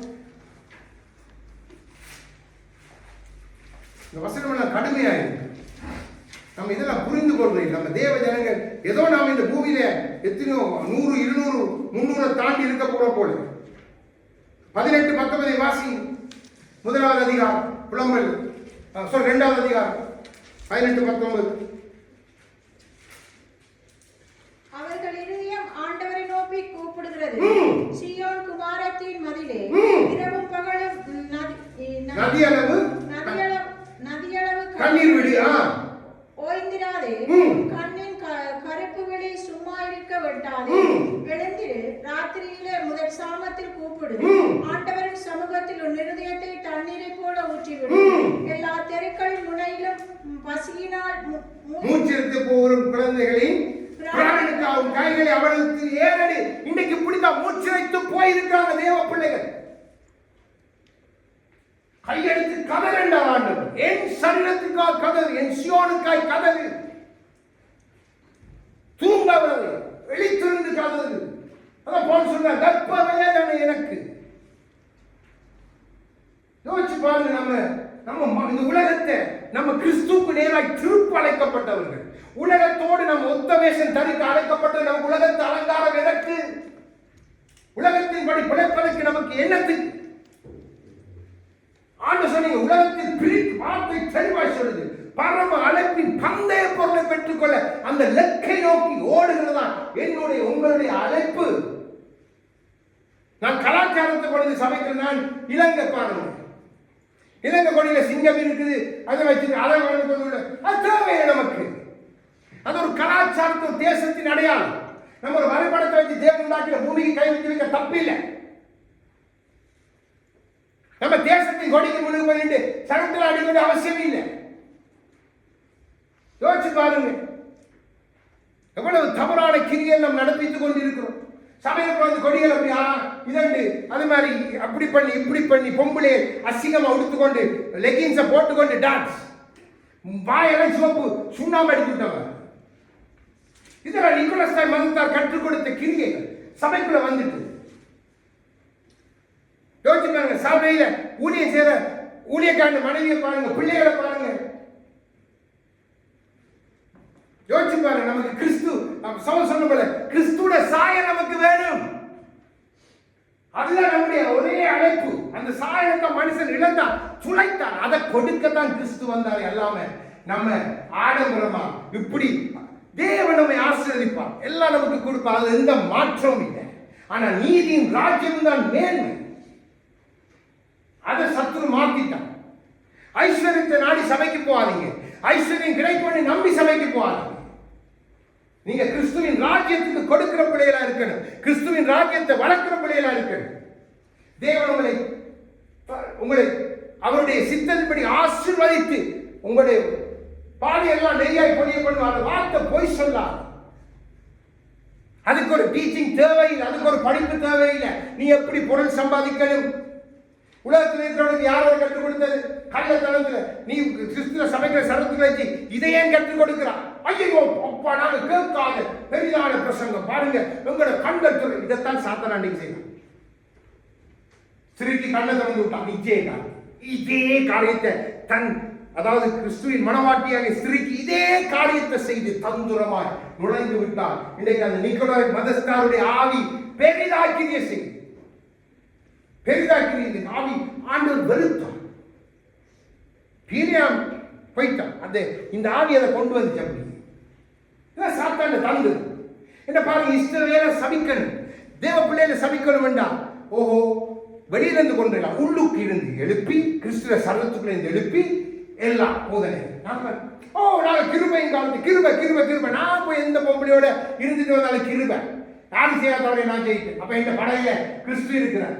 இந்த வசனம் எல்லாம் கடுமையாயிருக்கு. நம்ம இதெல்லாம் புரிந்து கொள்றோம். நம்ம தேவ ஜனங்கள் ஏதோ நாம் இந்த பூமியில எத்தனையோ 100, 200, 300 தாண்டி இருக்க போற போல. 18, 19 வாசி. முதலாவது அதிகாரம் புலம்பல், இரண்டாவது அதிகாரம் 18, 19. அவர்கள் இதயம் ஆண்டவரை நோக்கி கூப்பிடுகிறது. சீயோன் குமாரத்தின் மதிலே இரவும் பகலும் நதியளவு கண்ணீர் விடு. ஓய்ந்திராதே, கண்ணின் கருப்பு வெளி சும்மா இருக்க விட்டாதே. எழுந்திரு, ராத்திரியிலே முதல் சாமத்தில் கூப்பிடு. ஆண்டவரின் சமூகத்தில் உன் இருதயத்தை தண்ணீரை போல ஊற்றிவிடு. எல்லா தெருக்கள் முனையிலும் பசியினால் மூச்சிருத்து போகும் குழந்தைகளின் பிராணனுக்காகவும் கைகளை அவளுக்கு ஏறடி. இன்னைக்கு இப்படிதான் மூச்சிரைத்து போயிருக்காங்க தேவ பிள்ளைகள். கையெடுத்து கதறு என்றார் ஆண்டவர். என் சரீரத்துக்காக கதறு, என் சியோனுக்காய் கதறு. தூங்காதே, விழித்திருங்கள். எடுக்காதது. அதான் பவுல் சொன்னார், கர்ப்ப வேதனை எனக்கு. யோசிச்சு பாருங்க, நம்ம இந்த உலகத்தை நம்ம கிறிஸ்துவுக்கு நேராய் திருப்ப அழைக்கப்பட்டவர்கள். உலகத்தோடு நம்ம ஒத்த வேஷம் தரிக்க அழைக்கப்பட்ட நம்ம உலகத்து அலங்காரம் எதற்கு? உலகத்தின்படி பிழைப்பதற்கு நமக்கு என்னத்துக்கு? ஆண்டு சொன்னீங்க, உலகத்தில் பிரித்து வார்த்தை தெளிவாய் சொல்லுது, பரம அழைப்பின் பந்தய பொருளை பெற்றுக்கொள்ள அந்த லக்கை நோக்கி ஓடுகிறதான் என்னுடைய உங்களுடைய அழைப்பு. நான் கலாச்சாரத்தை கொண்டு சமைக்கிறேன். நான் இலங்கை பாருங்க, இலங்கை கொடியில சிங்கம் இருக்குது, அதை வச்சு அதை கொண்டு அது தேவையில்லை நமக்கு. அது ஒரு கலாச்சாரத்தை, தேசத்தின் அடையாளம். நம்ம ஒரு வரைபடத்தை வச்சு தேவன் உண்டாக்கின பூமிக்கு கை வச்சு வைக்க தப்பில்லை. நம்ம தேசத்தின் கொடிக்கு முன்னுக்கு பண்ணிட்டு சடத்தில் அடிக்க அவசியம் இல்லை. யோசிச்சு பாருங்க, எவ்வளவு தவறான கிரியை நாம் நடத்தித்துக் கொண்டிருக்கிறோம். சபையில் வந்து கொடிகள் அப்படி இதண்டு அது மாதிரி அப்படி பண்ணி இப்படி பண்ணி பொம்பளை அசிங்கமா உடுத்துக்கொண்டு லெகின்ஸை போட்டுக்கொண்டு டான்ஸ், வாயெல்லாம் சிவப்பு சுண்ணாம்பு அடித்து விட்டவங்க. இதெல்லாம் நிக்கோலஸ் மதத்தார் கற்றுக் கொடுத்த கிரியைகள் சபைக்குள்ள வந்துட்டு. யோசிச்சு பாருங்க, சபையில ஊழியம் செய்யற ஊழியக்காரன் மனைவியை பாருங்க, பிள்ளைகளை பாருங்க. யோசிச்சு பாருங்க, நமக்கு கிறிஸ்து சொன்ன போல கிறிஸ்துவோட சாயம் நமக்கு வேணும். அதுதான் நம்முடைய ஒரே அழைப்பு. அந்த சாயத்தை மனுஷன் இழந்தான், துளைத்தான், அதை கொடுக்கத்தான் கிறிஸ்து வந்தார். எல்லாமே நம்ம ஆடம்பரமா இப்படி தேவன் நம்மை ஆசீர்வதிப்பார், எல்லாம் நமக்கு கொடுப்பார். அது எந்த மாற்றமும் இல்லை. ஆனா நீதியின் ராஜ்யம் தான் மேன்மை. அதை சத்துரு மாத்திட்டான். ஐஸ்வர்யத்தை நாடி சபைக்கு போகாதீங்க, ஐஸ்வர்யம் கிடைக்கும் நம்பி சபைக்கு போகாதீங்க. நீங்க கிறிஸ்துவின் ராஜ்யத்துக்கு கொடுக்கிற பிள்ளைகளா இருக்கணும், கிறிஸ்துவின் ராஜ்யத்தை வளர்க்கிற பிள்ளைகளா இருக்கணும். தேவன் உங்களை அவருடைய சித்தத்தின்படி ஆசீர்வதித்து உங்களுடைய பாதையெல்லாம் நெய்யாய் பொழிய பண்ணுவார். வார்த்தை பொய் சொல்லாது. அதுக்கு ஒரு டீச்சிங் தேவையில்லை, அதுக்கு ஒரு படிப்பு தேவையில்லை. நீ எப்படி பொருள் சம்பாதிக்கணும், உலகத்தில் இருக்கிறவனுக்கு யாரோ கற்றுக் கொடுத்தது கள்ளத்தனத்துல நீ கிறிஸ்துவ சபைக்கிற சரத்துல வச்சு இதை ஏன் கற்றுக் கொடுக்கிறான்? ஐயோ அப்பா, நாங்க கேட்காத பெரிதான பிரசங்கம் பாருங்க, உங்களோட கண்கள் துறை. இதைத்தான் சாத்தான் அன்னைக்கு செய்யலாம். சிறுக்கி கண்ணை திறந்து விட்டான். இதே காரியத்தை தன், அதாவது கிறிஸ்துவின் மனவாட்டியாக ஸ்திரீக்கு இதே காரியத்தை செய்து தந்துரமாய் நுழைந்து விட்டார். இன்றைக்கு அந்த நிக்கோலாய் மதஸ்தாருடைய ஆவி பெரிதாக்கிய செய்தி, பெரிதாக்கிய ஆவி ஆண்டவர் வெறுத்தார். பீலியாம் போயிட்டான். அந்த இந்த ஆவி அதை கொண்டு வந்து அப்படி சாத்தாண்ட தந்து என்ன பாருங்க, இஸ்ரவேலை சபிக்கணும், தேவ பிள்ளைகளை சபிக்கணும் வேண்டாம். ஓஹோ, வெளியிலிருந்து கொண்டு உள்ளுக்கு இருந்து எழுப்பி கிறிஸ்துவ சரத்துக்குள்ள இருந்து எழுப்பி எல்லாம் போதனை. நாங்க கிருபையும் காலத்து கிருபை கிருபை கிருபை. நான் போய் எந்த பொம்பளையோட இருந்துட்டு வந்தாலும் கிருபை, யாரும் செய்யாதவரை நான் ஜெயிப்பேன். அப்ப இந்த படையில கிறிஸ்து இருக்கிறேன்.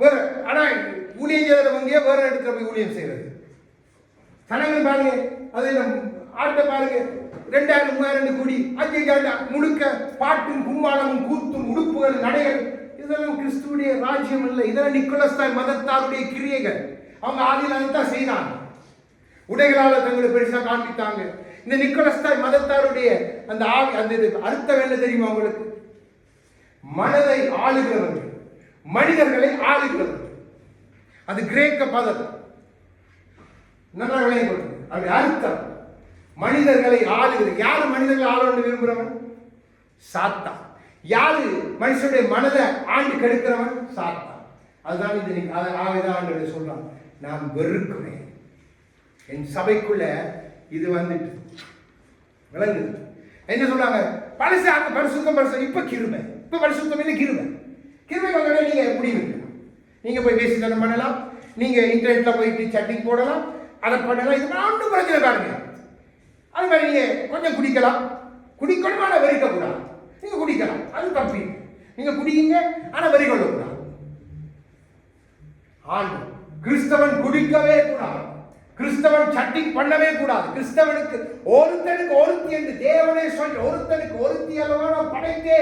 வேற ஆனா ஊழியம் செய்யறவங்க வேற இடத்துல போய் ஊழியம் செய்யறது. சனங்கள் பாருங்க, அதுல ஆட்ட பாருங்க, 2000 3000 கூடி 5 முழுக்க பாட்டும் கும்மாளமும் கூத்தும் உடுப்புகள் நடைகள், இதெல்லாம் கிறிஸ்துவுடைய ராஜ்யம் இல்லை. இதெல்லாம் நிக்கோலஸ் மதத்தாருடைய கிரியைகள். அவங்க ஆதியில் அதைத்தான் செய்தாங்க. உடைகளால தங்களை பெருசா காண்பித்தாங்க. இந்த நிக்கோலஸ் மதத்தாருடைய அந்த ஆவி, அந்த அர்த்தம் என்ன தெரியுமா உங்களுக்கு? மனதை ஆளுகிறவர்கள், மனிதர்களை ஆளுகிறவர்கள். அது கிரேக்க பதம். நன்றாக அப்படி அர்த்தம் மனிதர்களை ஆளுகிறது. யாரு மனிதர்களை ஆள விரும்புறவன்? சாத்தான். யாரு மனுஷனுடைய மனதை ஆண்டு கெடுக்கிறவன்? சாத்தான். அதுதான் இந்த சொல்றான், நான் வெறுக்கிறேன். என் சபைக்குள்ள இது வந்துட்டு விளங்குது. என்ன சொல்றாங்க? பரிசு அங்க பரிசுத்தம் பரிசு, இப்ப கிருபை, இப்ப பரிசுத்தம் இல்லை கிருபை. கிருபை வந்தோடனே நீங்க எப்படி இருக்கலாம்? நீங்க போய் வேசித்தனம் பண்ணலாம், நீங்க இன்டர்நெட்ல போயிட்டு சட்டிங் போடலாம், அதை பண்ணலாம். இது ஒன்றும் பிரச்சனை பாருங்க. அது மாதிரி நீங்க கொஞ்சம் குடிக்கலாம், குடிக்கணும் ஆனா வெறுக்க கூடாது. நீங்க குடிக்கலாம், அது தப்பி. நீங்க குடிக்கீங்க ஆனா வெறி கொள்ள கூடாது. ஆண்டு கிறிஸ்தவன் குடிக்கவே கூடாது, கிறிஸ்தவன் சட்டிங் பண்ணவே கூடாது. கிறிஸ்தவனுக்கு ஒருத்தனுக்கு ஒருத்தி என்று தேவனே சொல்லி, ஒருத்தனுக்கு ஒருத்தி அளவான படைத்தே.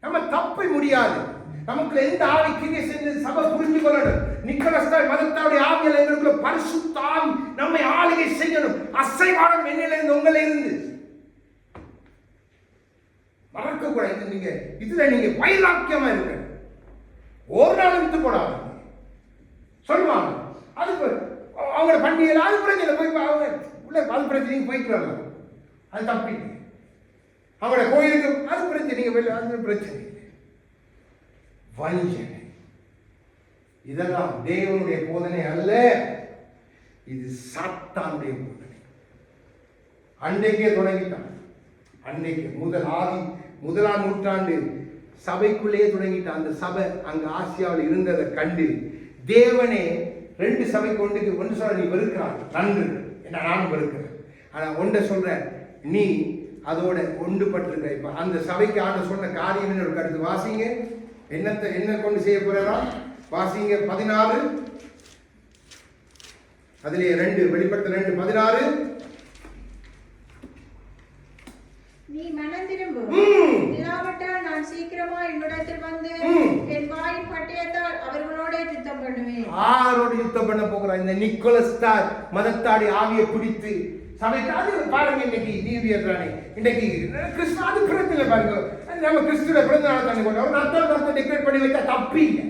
நம்ம தப்ப முடியாது. நமக்கு எந்த ஆவி கிரியை செஞ்சது சபை புரிஞ்சு கொள்ளணும். நிக்கோலஸ் மதத்தாருடைய ஆவியல் எங்களுக்குள்ள பரிசுத்த ஆவி நம்மை ஆளுகை செய்யணும். அசைவானம் என்னில இருந்து உங்களை இருந்து மறக்கக்கூடாது. நீங்க இதுல நீங்க வைராக்கியமா இருக்க, ஒரு நாள் விட்டு போடாது சொல்லுவாங்க. அதுக்கு அவங்களோட பண்டிகையில் அது பிரச்சனை போய் அவங்க உள்ள அது பிரச்சனையும் போய்க்கு வரலாம், அது தப்பி. அவங்களோட கோயிலுக்கு அது பிரச்சனை, அது பிரச்சனை வஞ்சனை. இதெல்லாம் தேவனுடைய போதனை அல்ல, இது சாத்தானுடைய போதனை. அன்றைக்கே தொடங்கிட்டான். அன்னைக்கு முதலாம் நூற்றாண்டு சபைக்குள்ளேயே தொடங்கிட்டான். அந்த சபை அங்க ஆசியாவில் இருந்ததை கண்டு தேவனே 2 சபை ஒன்று சொல்ற, நீ வெறுக்கிறான் நன்று, என்ன நானும் வெறுக்கிறேன், ஆனா ஒன்றை சொல்ற, நீ அதோட ஒன்றுபட்டிருக்க. இப்ப அந்த சபைக்கு ஆண்டு சொன்ன காரியம் என்ன கருத்து வாசிங்க. என்ன கொண்டு செய்ய போறா வாசிங்க. 16 அதிலே 2 வெளிப்படுத்த 2:16. நீ மனம் திரும்பு, இல்லாவிட்டால் நான் சீக்கிரமா என்னிடத்தில் வந்து என் வாயின் பட்டயத்தால் அவர்களோட யுத்தம் பண்ணுவேன். ஆரோடு யுத்தம் பண்ண போகிறான்? இந்த நிக்கோலஸ் மதத்தாடி ஆவியை பிடித்து சபைக்காது பாருங்க. இன்னைக்கு நீதியரானே இன்னைக்கு கிறிஸ்து அது பிறந்தில பாருங்க. நம்ம கிறிஸ்துவ பிறந்த நாள் தானே கொண்டு ஒரு நத்தத்தை டெக்கரேட் பண்ணி வைத்தா தப்பி இல்லை.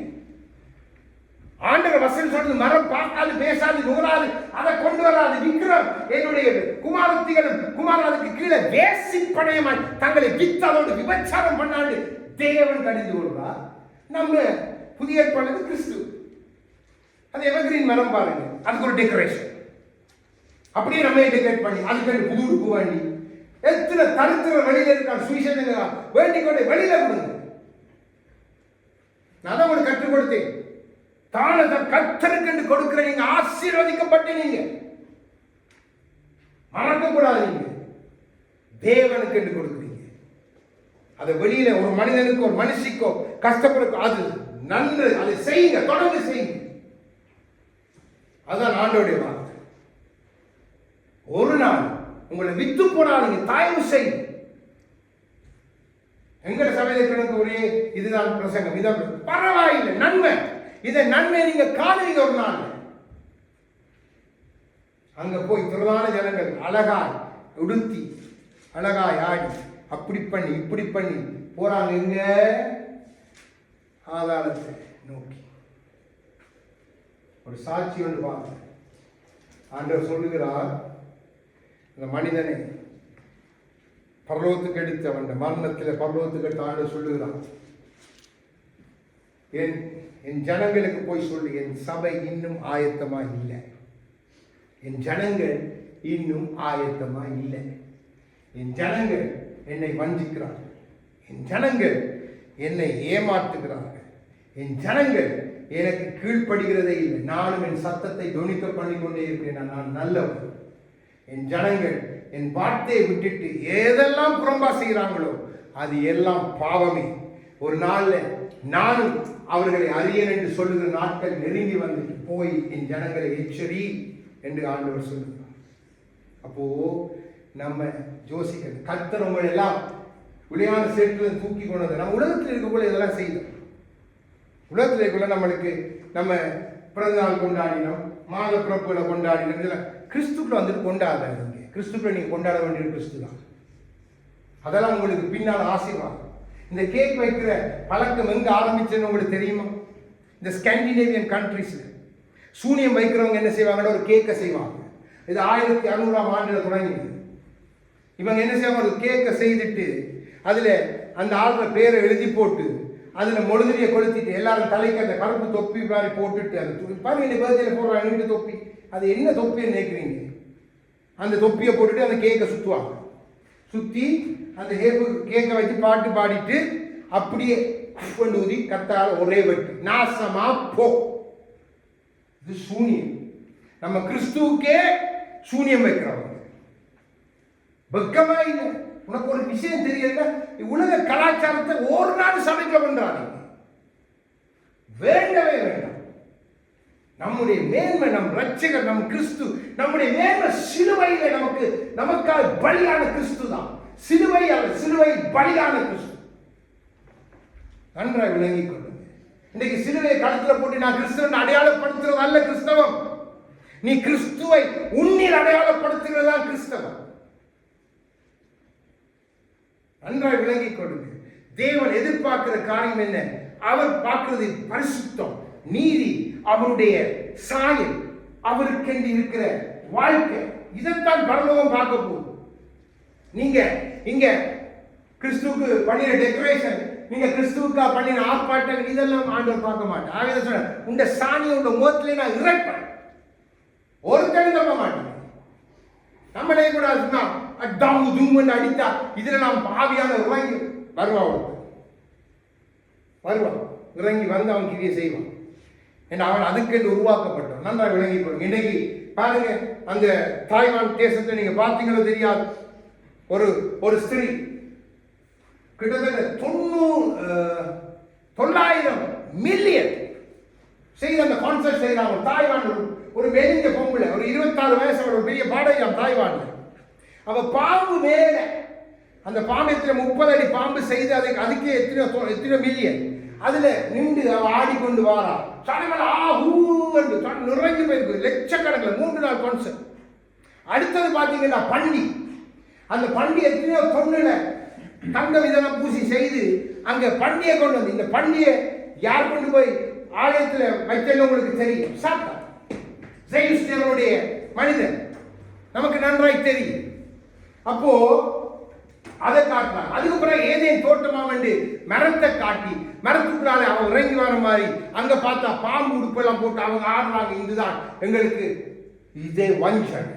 ஆண்டவர் வசனம் சொல்றது, மரம் பார்க்காது, பேசாது, நூறாது, அதை கொண்டு வராது. விக்கிரம் என்னுடைய குமாரத்திகளும் குமாரனுக்கு கீழே வேசி பணையமாய் தங்களை வித்ததோடு விபச்சாரம் பண்ணாண்டு தேவன் கடிந்து கொள்வார். நம்ம புதிய ஏற்பாடு கிறிஸ்து, அது எவர்கிரீன் மரம் பாருங்க, அதுக்கு ஒரு டெக்கரேஷன். அப்படியே நம்ம டெக்கரேட் பண்ணி அதுக்கு புது உடுப்பு வேண்டி எத்தனை தருத்திர வெளியில இருக்கான். சுவிசேஷங்க வேண்டிக் கொண்டு வெளியில கொடுங்க. நான் தான் உங்களுக்கு கற்றுக் கொடுத்தேன். தானத்தை கர்த்தருக்கு கொடுக்கிற நீங்க ஆசீர்வதிக்கப்பட்ட நீங்க மறக்கக்கூடாது. நீங்க தேவனுக்கு என்று கொடுக்குறீங்க. அதை வெளியில ஒரு மனிதனுக்கோ ஒரு மனுஷிக்கோ கஷ்டப்படுறோம், அது நன்று, அதை செய்யுங்க, தொடர்ந்து செய்யுங்க. அதுதான் ஆண்டவருடைய வார்த்தை. ஒரு நாள் உங்களை வித்து போனாலும் தயவு செய்யும். எங்கட சபையில ஒரே இதுதான் பிரசங்கம், இதான் பரவாயில்லை, நன்மை. இதை நன்மை நீங்க காணுங்க. ஒரு நாள் அங்க போய் திரளான ஜனங்கள் அழகாய் உடுத்தி அழகாய் ஆடி அப்படி பண்ணி இப்படி பண்ணி போறாங்க. எங்க ஆதாரத்தை நோக்கி ஒரு சாட்சி ஒன்று பார்க்க ஆண்டவர் சொல்லுகிறார், இந்த மனிதனை பரலோகத்துக்கு எடுத்து அவன் மரணத்தில் பரலோகத்துக்கு எடுத்து ஆண்டவர் சொல்லுகிறான், என் ஜனங்களுக்கு போய் சொல்லு, என் சபை இன்னும் ஆயத்தமா இல்லை, என் ஜனங்கள் இன்னும் ஆயத்தமா இல்லை, என் ஜனங்கள் என்னை வஞ்சிக்கிறார்கள், என் ஜனங்கள் என்னை ஏமாற்றுகிறார்கள், என் ஜனங்கள் எனக்கு கீழ்ப்படுகிறதே இல்லை, நானும் என் சத்தத்தை தொனிக்க பண்ணிக்கொண்டே இருக்கிறேன், நான் நல்லவன், என் ஜனங்கள் என் வார்த்தையை விட்டுட்டு ஏதெல்லாம் புறம்பா செய்கிறாங்களோ அது எல்லாம் பாவமே, ஒரு நாள்ல நானும் அவர்களை அறியேன் என்று சொல்லுகிற நாட்கள் நெருங்கி வந்துட்டு போய் என் ஜனங்களை எச்சரி என்று ஆண்டவர் சொல்லுகிறார். அப்போ நம்ம யோசிக்கிறது, கர்த்தர் உங்களை எல்லாம் விளையாட சேர்த்து தூக்கி கொண்டது. நம்ம உலகத்தில் இருக்கக்குள்ள இதெல்லாம் செய்தோம். உலகத்தில் இருக்கக்குள்ள நம்மளுக்கு நம்ம பிறந்த நாள் கொண்டாடினோம், மாத பிறப்புகளை கொண்டாடினோம். இதெல்லாம் கிறிஸ்துக்குள்ள வந்துட்டு கொண்டாடாதீங்க. கிறிஸ்துக்குள்ள நீங்க கொண்டாட வேண்டியது கிறிஸ்து தான். அதெல்லாம் உங்களுக்கு பின்னால் ஆசீர்வாதம். இந்த கேக் வைக்கிற பழக்கம் எங்க ஆரம்பிச்சதுன்னு உங்களுக்கு தெரியுமா? இந்த ஸ்காண்டினேவியன் கண்ட்ரிஸ்ல சூனியம் வைக்கிறவங்க என்ன செய்வாங்கன்னா ஒரு கேக்கை செய்வாங்க. இது 1600ஆம் ஆண்டுல தொடங்கியது. இவங்க என்ன செய்வாங்க, ஒரு கேக்கை செய்துட்டு அதுல அந்த ஆளுற பேரை எழுதி போட்டு அதுல மொழுதிரியை கொளுத்திட்டு எல்லாரும் தலைக்கு அந்த கருப்பு தொப்பி மாதிரி போட்டுட்டு அது பாருங்க, இந்த பேர்தேல போடுறாங்க வீட்டு தொப்பி. அது என்ன தொப்பின்னு நினைக்கிறீங்க? அந்த தொப்பியை போட்டுட்டு அந்த கேக்கை சுற்றுவாங்க. சுற்றி அந்த கேக்கை வச்சு பாட்டு பாடிட்டு அப்படியே கொண்டு ஊதி கத்தால ஒரே வெட்டு, நாசமா போ. இது சூனியம். நம்ம கிறிஸ்துவுக்கே சூனியம் வைக்கிறவங்க. வெக்கமா இல்லை? உனக்கு ஒரு விஷயம் தெரியல, உலக கலாச்சாரத்தை ஒரு நாள் சமைக்க பண்றாங்க. வேண்டவே வேண்டாம். நம்முடைய மேன்மை நம் ரட்சகர், நம் கிறிஸ்து. நம்முடைய மேன்மை சிலுவையில நமக்காக பலியான கிறிஸ்து தான். சிலுவை அல்ல, சிலுவை பலியான கிறிஸ்து. நன்றாய் விளங்கிக் கொள்ளுங்க. இன்னைக்கு சிலுவையை கழுத்துல போட்டு நான் கிறிஸ்துவன் அடையாளப்படுத்துறது அல்ல கிறிஸ்தவம். நீ கிறிஸ்துவை உன்னில் அடையாளப்படுத்துகிறதா கிறிஸ்தவம். நன்றாய் விளங்கிக் கொள்ளுங்க. தேவன் எதிர்பார்க்கிற காரியம் என்ன? அவர் பார்க்கிறது பரிசுத்தம், நீதி, அவருடைய சாயல், அவருக்கென்று இருக்கிற வாழ்க்கை. இதைத்தான் பரலோகம் பார்க்க போகுது. நீங்க இங்க கிறிஸ்துவுக்கு பண்ணின டெக்கரேஷன், நீங்க கிறிஸ்துவுக்கா பண்ணின ஆர்ப்பாட்டம், இதெல்லாம் ஆண்டவர் பார்க்க மாட்டேன். ஆகவே சொல்ற, உண்ட சாணியை உண்ட முகத்திலே நான் இறைப்பேன், ஒருத்தரும் நம்ப மாட்டேன். நம்மளே கூட டாமு தூமுன்னு அடித்தா இதுல நாம் பாவியான இறங்கி வருவான், இறங்கி வந்து அவன் கிரியை செய்வான். ஏன்னா அவன் அதுக்கென்று உருவாக்கப்பட்டான். நன்றாக விளங்கி போடுங்க. இன்னைக்கு பாருங்க, அந்த தாய்வான் தேசத்தை நீங்க பார்த்தீங்களோ தெரியாது, ஒரு ஸ்திரீ கிட்டத்தட்ட 900 மில்லியன் செய்த அந்த கான்சர்ட் செய்யறாங்க. தாய்வான் ஒரு மெலிஞ்ச பொம்பளை, ஒரு 26 வயசு, ஒரு பெரிய பாடகம் தாய்வான். அவ பாம்பு மேல, அந்த பாம்பு 30 அடி பாம்பு செய்து அதுக்கே எத்தனை மில்லியன் அதுல நின்று அவ ஆடிக்கொண்டு வாரா. நிறைஞ்சு போயிருக்கு, லட்சக்கணக்கில் 3 நாள் கான்சர்ட். அடுத்தது பாத்தீங்கன்னா பண்டி. அந்த பண்டி எத்தனையோ தொன்னுல தங்கம் இதெல்லாம் பூசி செய்து அங்க பண்டியை கொண்டு வந்து, இந்த பண்டியை யார் கொண்டு போய் ஆலயத்துல வைத்தல் உங்களுக்கு தெரியும். சாத்தா ஜெயுஸ்தேவனுடைய மனிதன், நமக்கு நன்றாய் தெரியும். அப்போ அதை காட்டுறாங்க. அதுக்கப்புறம் ஏதேன் தோட்டமா வந்து மரத்தை காட்டி, மரத்துக்குள்ளால அவன் இறங்கி வர மாதிரி அங்க பார்த்தா பாம்பு உடுப்பு எல்லாம் போட்டு அவங்க ஆடுறாங்க. இதுதான் எங்களுக்கு இதே வஞ்சனை.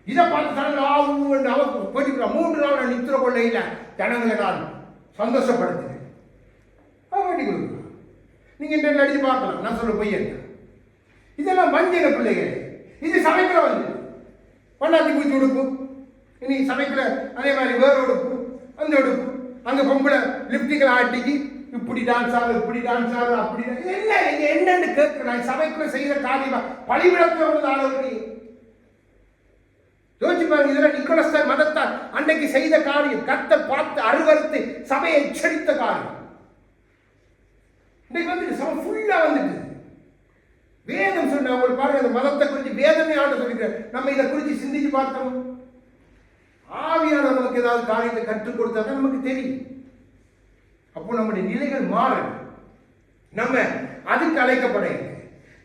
இதை பார்த்து அவன் போயிட்டு 3 நாள் நித்திர கொள்ளையில ஜனங்களை நான் சந்தோஷப்படுத்துறேன். வேண்டி கொடுக்கலாம். நீங்க இன்றைக்கு அடிச்சு பார்க்கலாம். நான் சொல்ற பையன் இதெல்லாம் வஞ்சனை பிள்ளைகள். இது சமைக்கிற வந்து பொண்டாட்டி பூச்சி உடுப்பு, இனி சமைக்கிற அதே மாதிரி வேற உடுப்பு, அந்த உடுப்பு, அங்க பொம்பளை லிப்டிக்கல் ஆட்டிக்கு இப்படி டான்ஸ் ஆகுது, இப்படி டான்ஸ் ஆகுது, அப்படி என்ன என்னன்னு கேட்கிறேன். சபைக்குள்ள செய்யற காரியமா பழிவிடத்துல வந்து ஆளுநர் யோசிச்சு பாருங்க. இதெல்லாம் நிக்கோலஸ் மதத்தால் அன்னைக்கு செய்த காரியம், கர்த்தர் பார்த்து அருவருத்து சபையை எச்சரித்த காரியம். இன்னைக்கு வந்துட்டு சபை ஃபுல்லா வந்துட்டு வேதம் சொன்ன உங்களுக்கு பாருங்க, அந்த மதத்தை குறித்து வேதமே ஆண்டு சொல்லிக்கிற நம்ம இதை குறித்து சிந்திச்சு பார்த்தோம். ஆவியானவர் நமக்கு ஏதாவது காரியத்தை கற்றுக் கொடுத்தா தான் நமக்கு தெரியும். அப்போ நம்முடைய நிலைகள் மாறும். நம்ம அதுக்கு அழைக்கப்பட,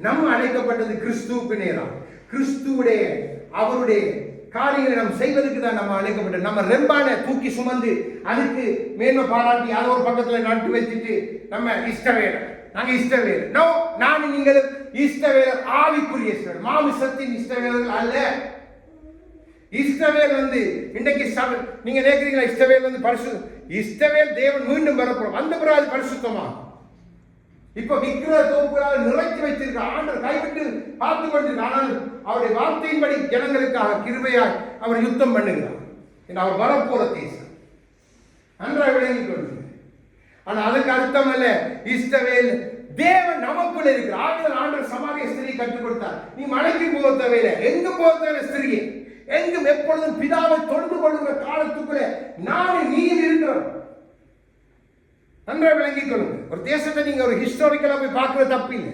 நம்ம அழைக்கப்பட்டது கிறிஸ்துவுக்கு நேரம், கிறிஸ்துவுடைய அவருடைய காரியங்களை நம்ம செய்வதற்கு தான் நம்ம அழைக்கப்பட்டோம். நம்ம ரெம்பான தூக்கி சுமந்து அதுக்கு மேன்மை பாராட்டி அதை ஒரு பக்கத்துல நட்டு வச்சுட்டு நம்ம இஷ்டவேலர், நாங்க இஷ்டவேலர். நோ, நான் நீங்கள் இஷ்டவேலர், ஆவிக்குரிய இஷ்டவேலர், மாமிசத்தின் இஷ்டவேலர்கள் அல்ல. இஷ்டவேல் வந்து இன்றைக்கு நீங்க நினைக்கிறீங்களா இஷ்டவேல் வந்து பரிசு? இஷ்டவேல் தேவன் மீண்டும் வரப்போம், அந்த பிறகு அது பரிசுத்தமா. இப்ப விக்கிர தோப்புகளால் நிறைத்து வைத்திருக்க ஆண்டவர் கைவிட்டு பார்த்து கொண்டிருக்க. ஆனால் அவருடைய வார்த்தையின்படி ஜனங்களுக்காக கிருபையாய் அவர் யுத்தம் பண்ணுகிறார். அவர் வரப்போற தேசம் நன்றாக விளங்கிக் கொள்ளுங்க. ஆனா அதுக்கு அர்த்தம் அல்ல இஷ்டவேல் தேவன் நமக்குள்ள இருக்கிற ஆண்டவர் சமாரிய ஸ்திரீ கற்றுக் கொடுத்தார். நீ மலைக்கு போக தேவையில்லை, எங்க போக தேவை ஸ்திரீயே, எங்கும் எப்பொழுதும் பிதாவை தொழுது கொள்ளுகிற காலத்துக்குள்ள நானும் நீயும் இருக்கிறோம். நன்றாக விளங்கிக் கொள்ளுங்க. ஒரு தேசத்தை நீங்க ஒரு ஹிஸ்டாரிக்கலா போய் பார்க்கிற தப்பு இல்லை,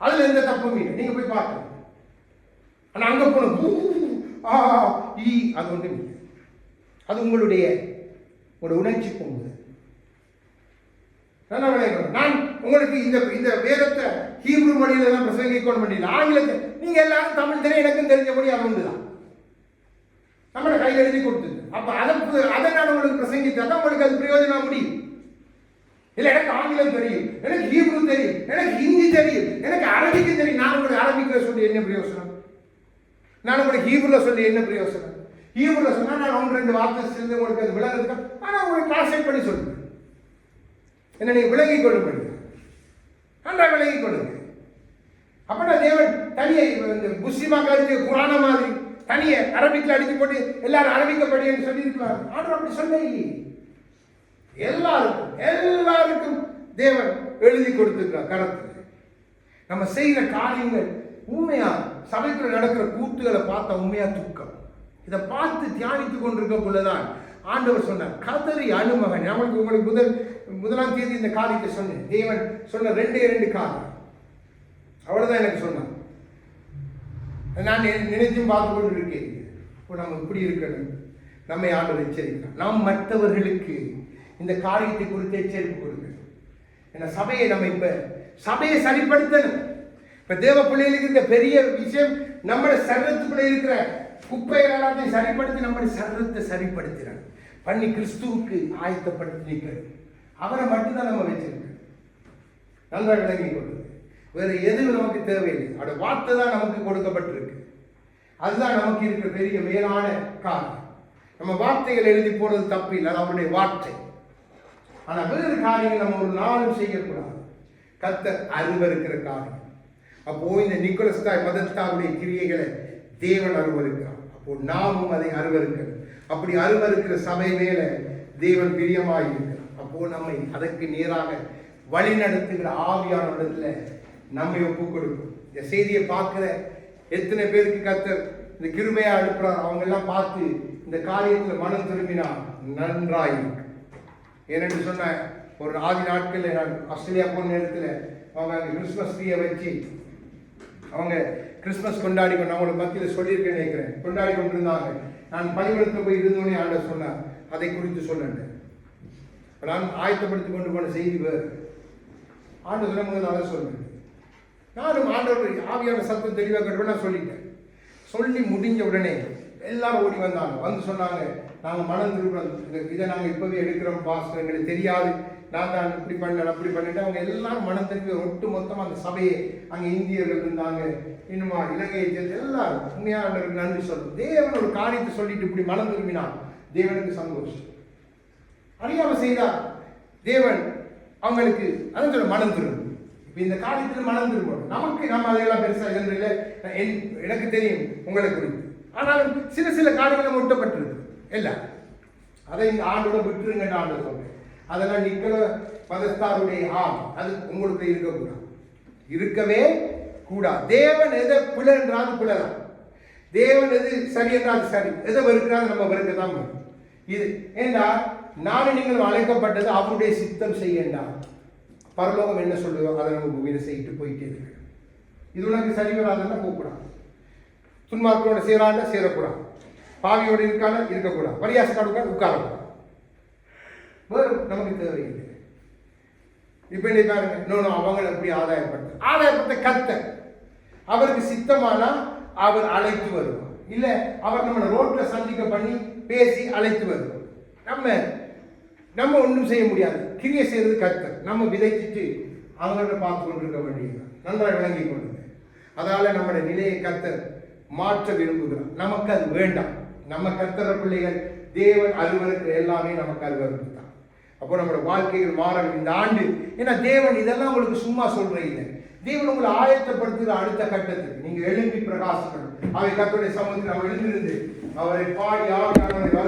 அதுல எந்த தப்பும் இல்லை, நீங்க போய் பார்க்கணும். ஆனா அங்க போன அது ஒன்று இல்லை, அது உங்களுடைய உணர்ச்சி போகுது. நான் உங்களுக்கு இந்த வேதத்தை ஹீப்ரு மொழியில தான் பிரசங்கிக்கணும் முடியல, ஆங்கிலத்தை நீங்க எல்லாரும் தமிழ் தெரியும், எனக்கும் தெரிஞ்ச மொழி அது ஒன்றுதான், நம்மளை கையில் எழுதி கொடுத்தது. அப்ப அதை நான் உங்களுக்கு பிரசங்கித்தா உங்களுக்கு அது பிரயோஜனம் முடியும். இல்ல எனக்கு ஆங்கிலம் தெரியும், எனக்கு ஹீப்ரு தெரியும், எனக்கு ஹிந்தி தெரியும், எனக்கு அரபிக்கு தெரியும். நான் உங்களுக்கு அரபிக்ல சொல்லி என்ன பிரயோசனம்? நான் உங்களுக்கு ஹீப்ருல சொல்லி என்ன பிரயோசனம்? ஹீப்ருல சொன்னா நான் 1-2 வார்த்தை சேர்ந்து உங்களுக்கு அது விளங்குது, ஆனா உங்களுக்கு டிரான்ஸ்லேட் பண்ணி சொல்லுங்க. என்ன நீங்க விளங்கிக் கொள்ள முடியும், நன்றா விளங்கிக் கொள்ளுங்க. அப்ப தேவன் தனியை முஸ்லிமாக அடிச்சு குரான மாதிரி தனியை அரபிக்ல அடிச்சு போட்டு எல்லாரும் அரபிக்கப்படின்னு சொல்லி இருக்கலாம். ஆனா அப்படி சொல்ல, எல்லாருக்கும் தேவன் எழுதி கொடுத்திருக்கிறார் கரத்தில். நம்ம செய்கிற காரியங்கள் உண்மையா, சபைக்குள்ள நடக்கிற கூத்துகளை பார்த்தா உண்மையா துக்கம். இதை பார்த்து தியானித்துக் கொண்டிருக்கக்குள்ளதான் ஆண்டவர் சொன்னார், கதறி அழுமகன். உங்களுக்கு முதலாம் தேதி இந்த காரியத்தை சொன்னேன். தேவன் சொன்ன 2 காரியம், அவ்வளவுதான் எனக்கு சொன்னார். நான் நினைச்சும் பார்த்து கொண்டு இருக்கேன். இப்போ நம்ம இப்படி இருக்கணும், நம்மை ஆண்டவர் எச்சரிக்கிறார். நாம் மற்றவர்களுக்கு இந்த காரியத்தை குறித்து எச்சரிப்பு கொடுக்கணும். ஏன்னா சபையை நம்ம இப்ப சபையை சரிப்படுத்தணும். இப்ப தேவ பிள்ளைகளுக்கு இந்த பெரிய விஷயம் நம்மளோட சரீரத்துக்குள்ள இருக்கிற குப்பைகள் எல்லாத்தையும் சரிப்படுத்தி நம்முடைய சரீரத்தை சரிப்படுத்தினார் பண்ணி கிறிஸ்துவுக்கு ஆயத்தப்படுத்தி நிற்கிறது. அவரை மட்டும்தான் நம்ம வச்சிருக்கோம். நன்றாக விளங்கி கொள்வது. வேற எதுவும் நமக்கு தேவையில்லை. அவருடைய வார்த்தை தான் நமக்கு கொடுக்கப்பட்டிருக்கு. அதுதான் நமக்கு இருக்கிற பெரிய மேலான காரியம். நம்ம வார்த்தைகள் எழுதி போடுறது தப்பு இல்லை, அது அவருடைய வார்த்தை. ஆனா வேறு காரியங்கள் நம்ம ஒரு நாளும் செய்யக்கூடாது. கர்த்தர் அருவருக்கிற காரியம். அப்போ இந்த நிக்கோலஸ் தாய் மதத்தாருடைய கிரியைகளை தேவன் அருவருக்கிறார். அப்போ நாமும் அதை அருவருக்கணும். அப்படி அருவருக்கிற சபை மேல தேவன் பிரியமாயிருக்கிறார். அப்போ நம்மை அதற்கு நேராக வழி நடத்துகிற ஆவியான இடத்துல நம்மை ஒப்புக் கொடுக்கும். இந்த செய்தியை பார்க்கிற எத்தனை பேருக்கு கர்த்தர் இந்த கிருபையா அனுப்புறார், அவங்க எல்லாம் பார்த்து இந்த காரியத்துல மனம் திரும்பினா நன்றாயிருக்கு. ஏனென்று சொன்ன ஒரு ஆதி நாட்களில் நான் ஆஸ்திரேலியா போன நேரத்தில் அவங்க அங்கே கிறிஸ்மஸ் ட்ரீயை வச்சு அவங்க கிறிஸ்மஸ் கொண்டாடி கொண்டு அவங்களுக்கு மத்தியில் சொல்லியிருக்கேன்னு நினைக்கிறேன், கொண்டாடி கொண்டிருந்தாங்க. நான் பள்ளிக்கூடத்தில் போய் இருந்தோடனே ஆண்டவர் சொன்னார், அதை குறித்து சொன்னேன். நான் ஆயத்தப்படுத்தி கொண்டு போன செய்தி வேறு. ஆண்டவர் சொல்லும்போது அதை சொன்னேன். நானும் ஆண்டவர் ஆவியான சத்தம் தெளிவாக கட்டுவேன் நான் சொல்லிட்டேன். சொல்லி முடிஞ்ச உடனே எல்லாரும் ஓடி வந்தாங்க. வந்து சொன்னாங்க, நாங்கள் மனம் திரும்புறோம், இதை நாங்கள் இப்போவே எடுக்கிறோம் பாஸ்டர், எங்களுக்கு தெரியாது, நான் தான் இப்படி பண்ணல அப்படி பண்ணிட்டு அவங்க எல்லாரும் மனம் திரும்பி ஒட்டு மொத்தமாக அந்த சபையை அங்கே இந்தியர்கள் இருந்தாங்க, இன்னுமா இலங்கையை சேர்ந்து எல்லாரும் உண்மையாளர்களுக்கு நன்றி சொல்லும். தேவன் ஒரு காரியத்தை சொல்லிட்டு இப்படி மனம் திரும்பினான், தேவனுக்கு சந்தோஷம். அறியாமல் செய்தார் தேவன் அவங்களுக்கு அதான் சொல்ல மனம் திரும்பும். இப்போ இந்த காரியத்தில் மனம் திரும்பணும். நமக்கு நம்ம அதையெல்லாம் பெருசாக இல்லை, எனக்கு தெரியும் உங்களை குறித்து. ஆனாலும் சில சில காரியங்கள் ஒட்டப்பட்டிருக்கு எல்லாம். அதை இந்த ஆண்டோட விட்டுருங்க ஆண்டு சொல்றேன். அதெல்லாம் நிக்கல மதஸ்தாருடைய அது உங்களுக்கு இருக்கக்கூடாது, இருக்கவே கூடாது. தேவன் எதை பிழை என்றாலும் பிழைதான், தேவன் எது சரி என்றால் சரி, எதை வெறுக்கிறாது நம்ம வெறுக்கதான் இது. ஏண்டா நானும் நீங்கள் அழைக்கப்பட்டது அவருடைய சித்தம் செய்யண்டா. பரலோகம் என்ன சொல்லுதோ அதை நம்ம பூமியில செய்யிட்டு போயிட்டே இருக்கு. இது உனக்கு சரி வராதுன்னா போகக்கூடாது, துன்மார்க்கோட சேராண்ட சேரக்கூடாது, பாவியோடு இருக்கான இருக்கக்கூடாது, பரியாசக்காடு உட்காரக்கூடாது. வேறு நமக்கு தேவையில்லை. இப்ப என்ன பாருங்க, இன்னொன்று அவங்களை எப்படி ஆதாயப்படுத்த கர்த்தர் அவருக்கு சித்தமானா அவர் அழைத்து வருவார். இல்ல அவர் நம்ம ரோட்ல சந்திக்க பண்ணி பேசி அழைத்து வருவார். நம்ம ஒன்றும் செய்ய முடியாது. கிரியை செய்யறது கர்த்தர். நம்ம விதைச்சிட்டு அவங்கள்ட்ட பார்த்து கொண்டிருக்க வேண்டியது. நன்றாக விளங்கி கொண்டு அதனால நம்முடைய நிலையை கர்த்தர் மாற்ற விரும்புகிறார். நமக்கு அது வேண்டாம். நம்ம கர்த்தர பிள்ளைகள் தேவன் அலுவலுக்கு எல்லாமே நமக்கு அலுவலுக்கு தான். அப்போ நம்மளோட வாழ்க்கைகள் மாறணும் இந்த ஆண்டு. ஏன்னா தேவன் இதெல்லாம் உங்களுக்கு சும்மா சொல்றீங்க. தேவன் உங்களை ஆயத்தப்படுத்துகிற அடுத்த கட்டத்துக்கு நீங்க எழும்பி பிரகாசிக்கணும். அவை கர்த்தருடைய சமூகத்தில் அவர் எழுந்திருந்து அவரை பாடி ஆவியானவரை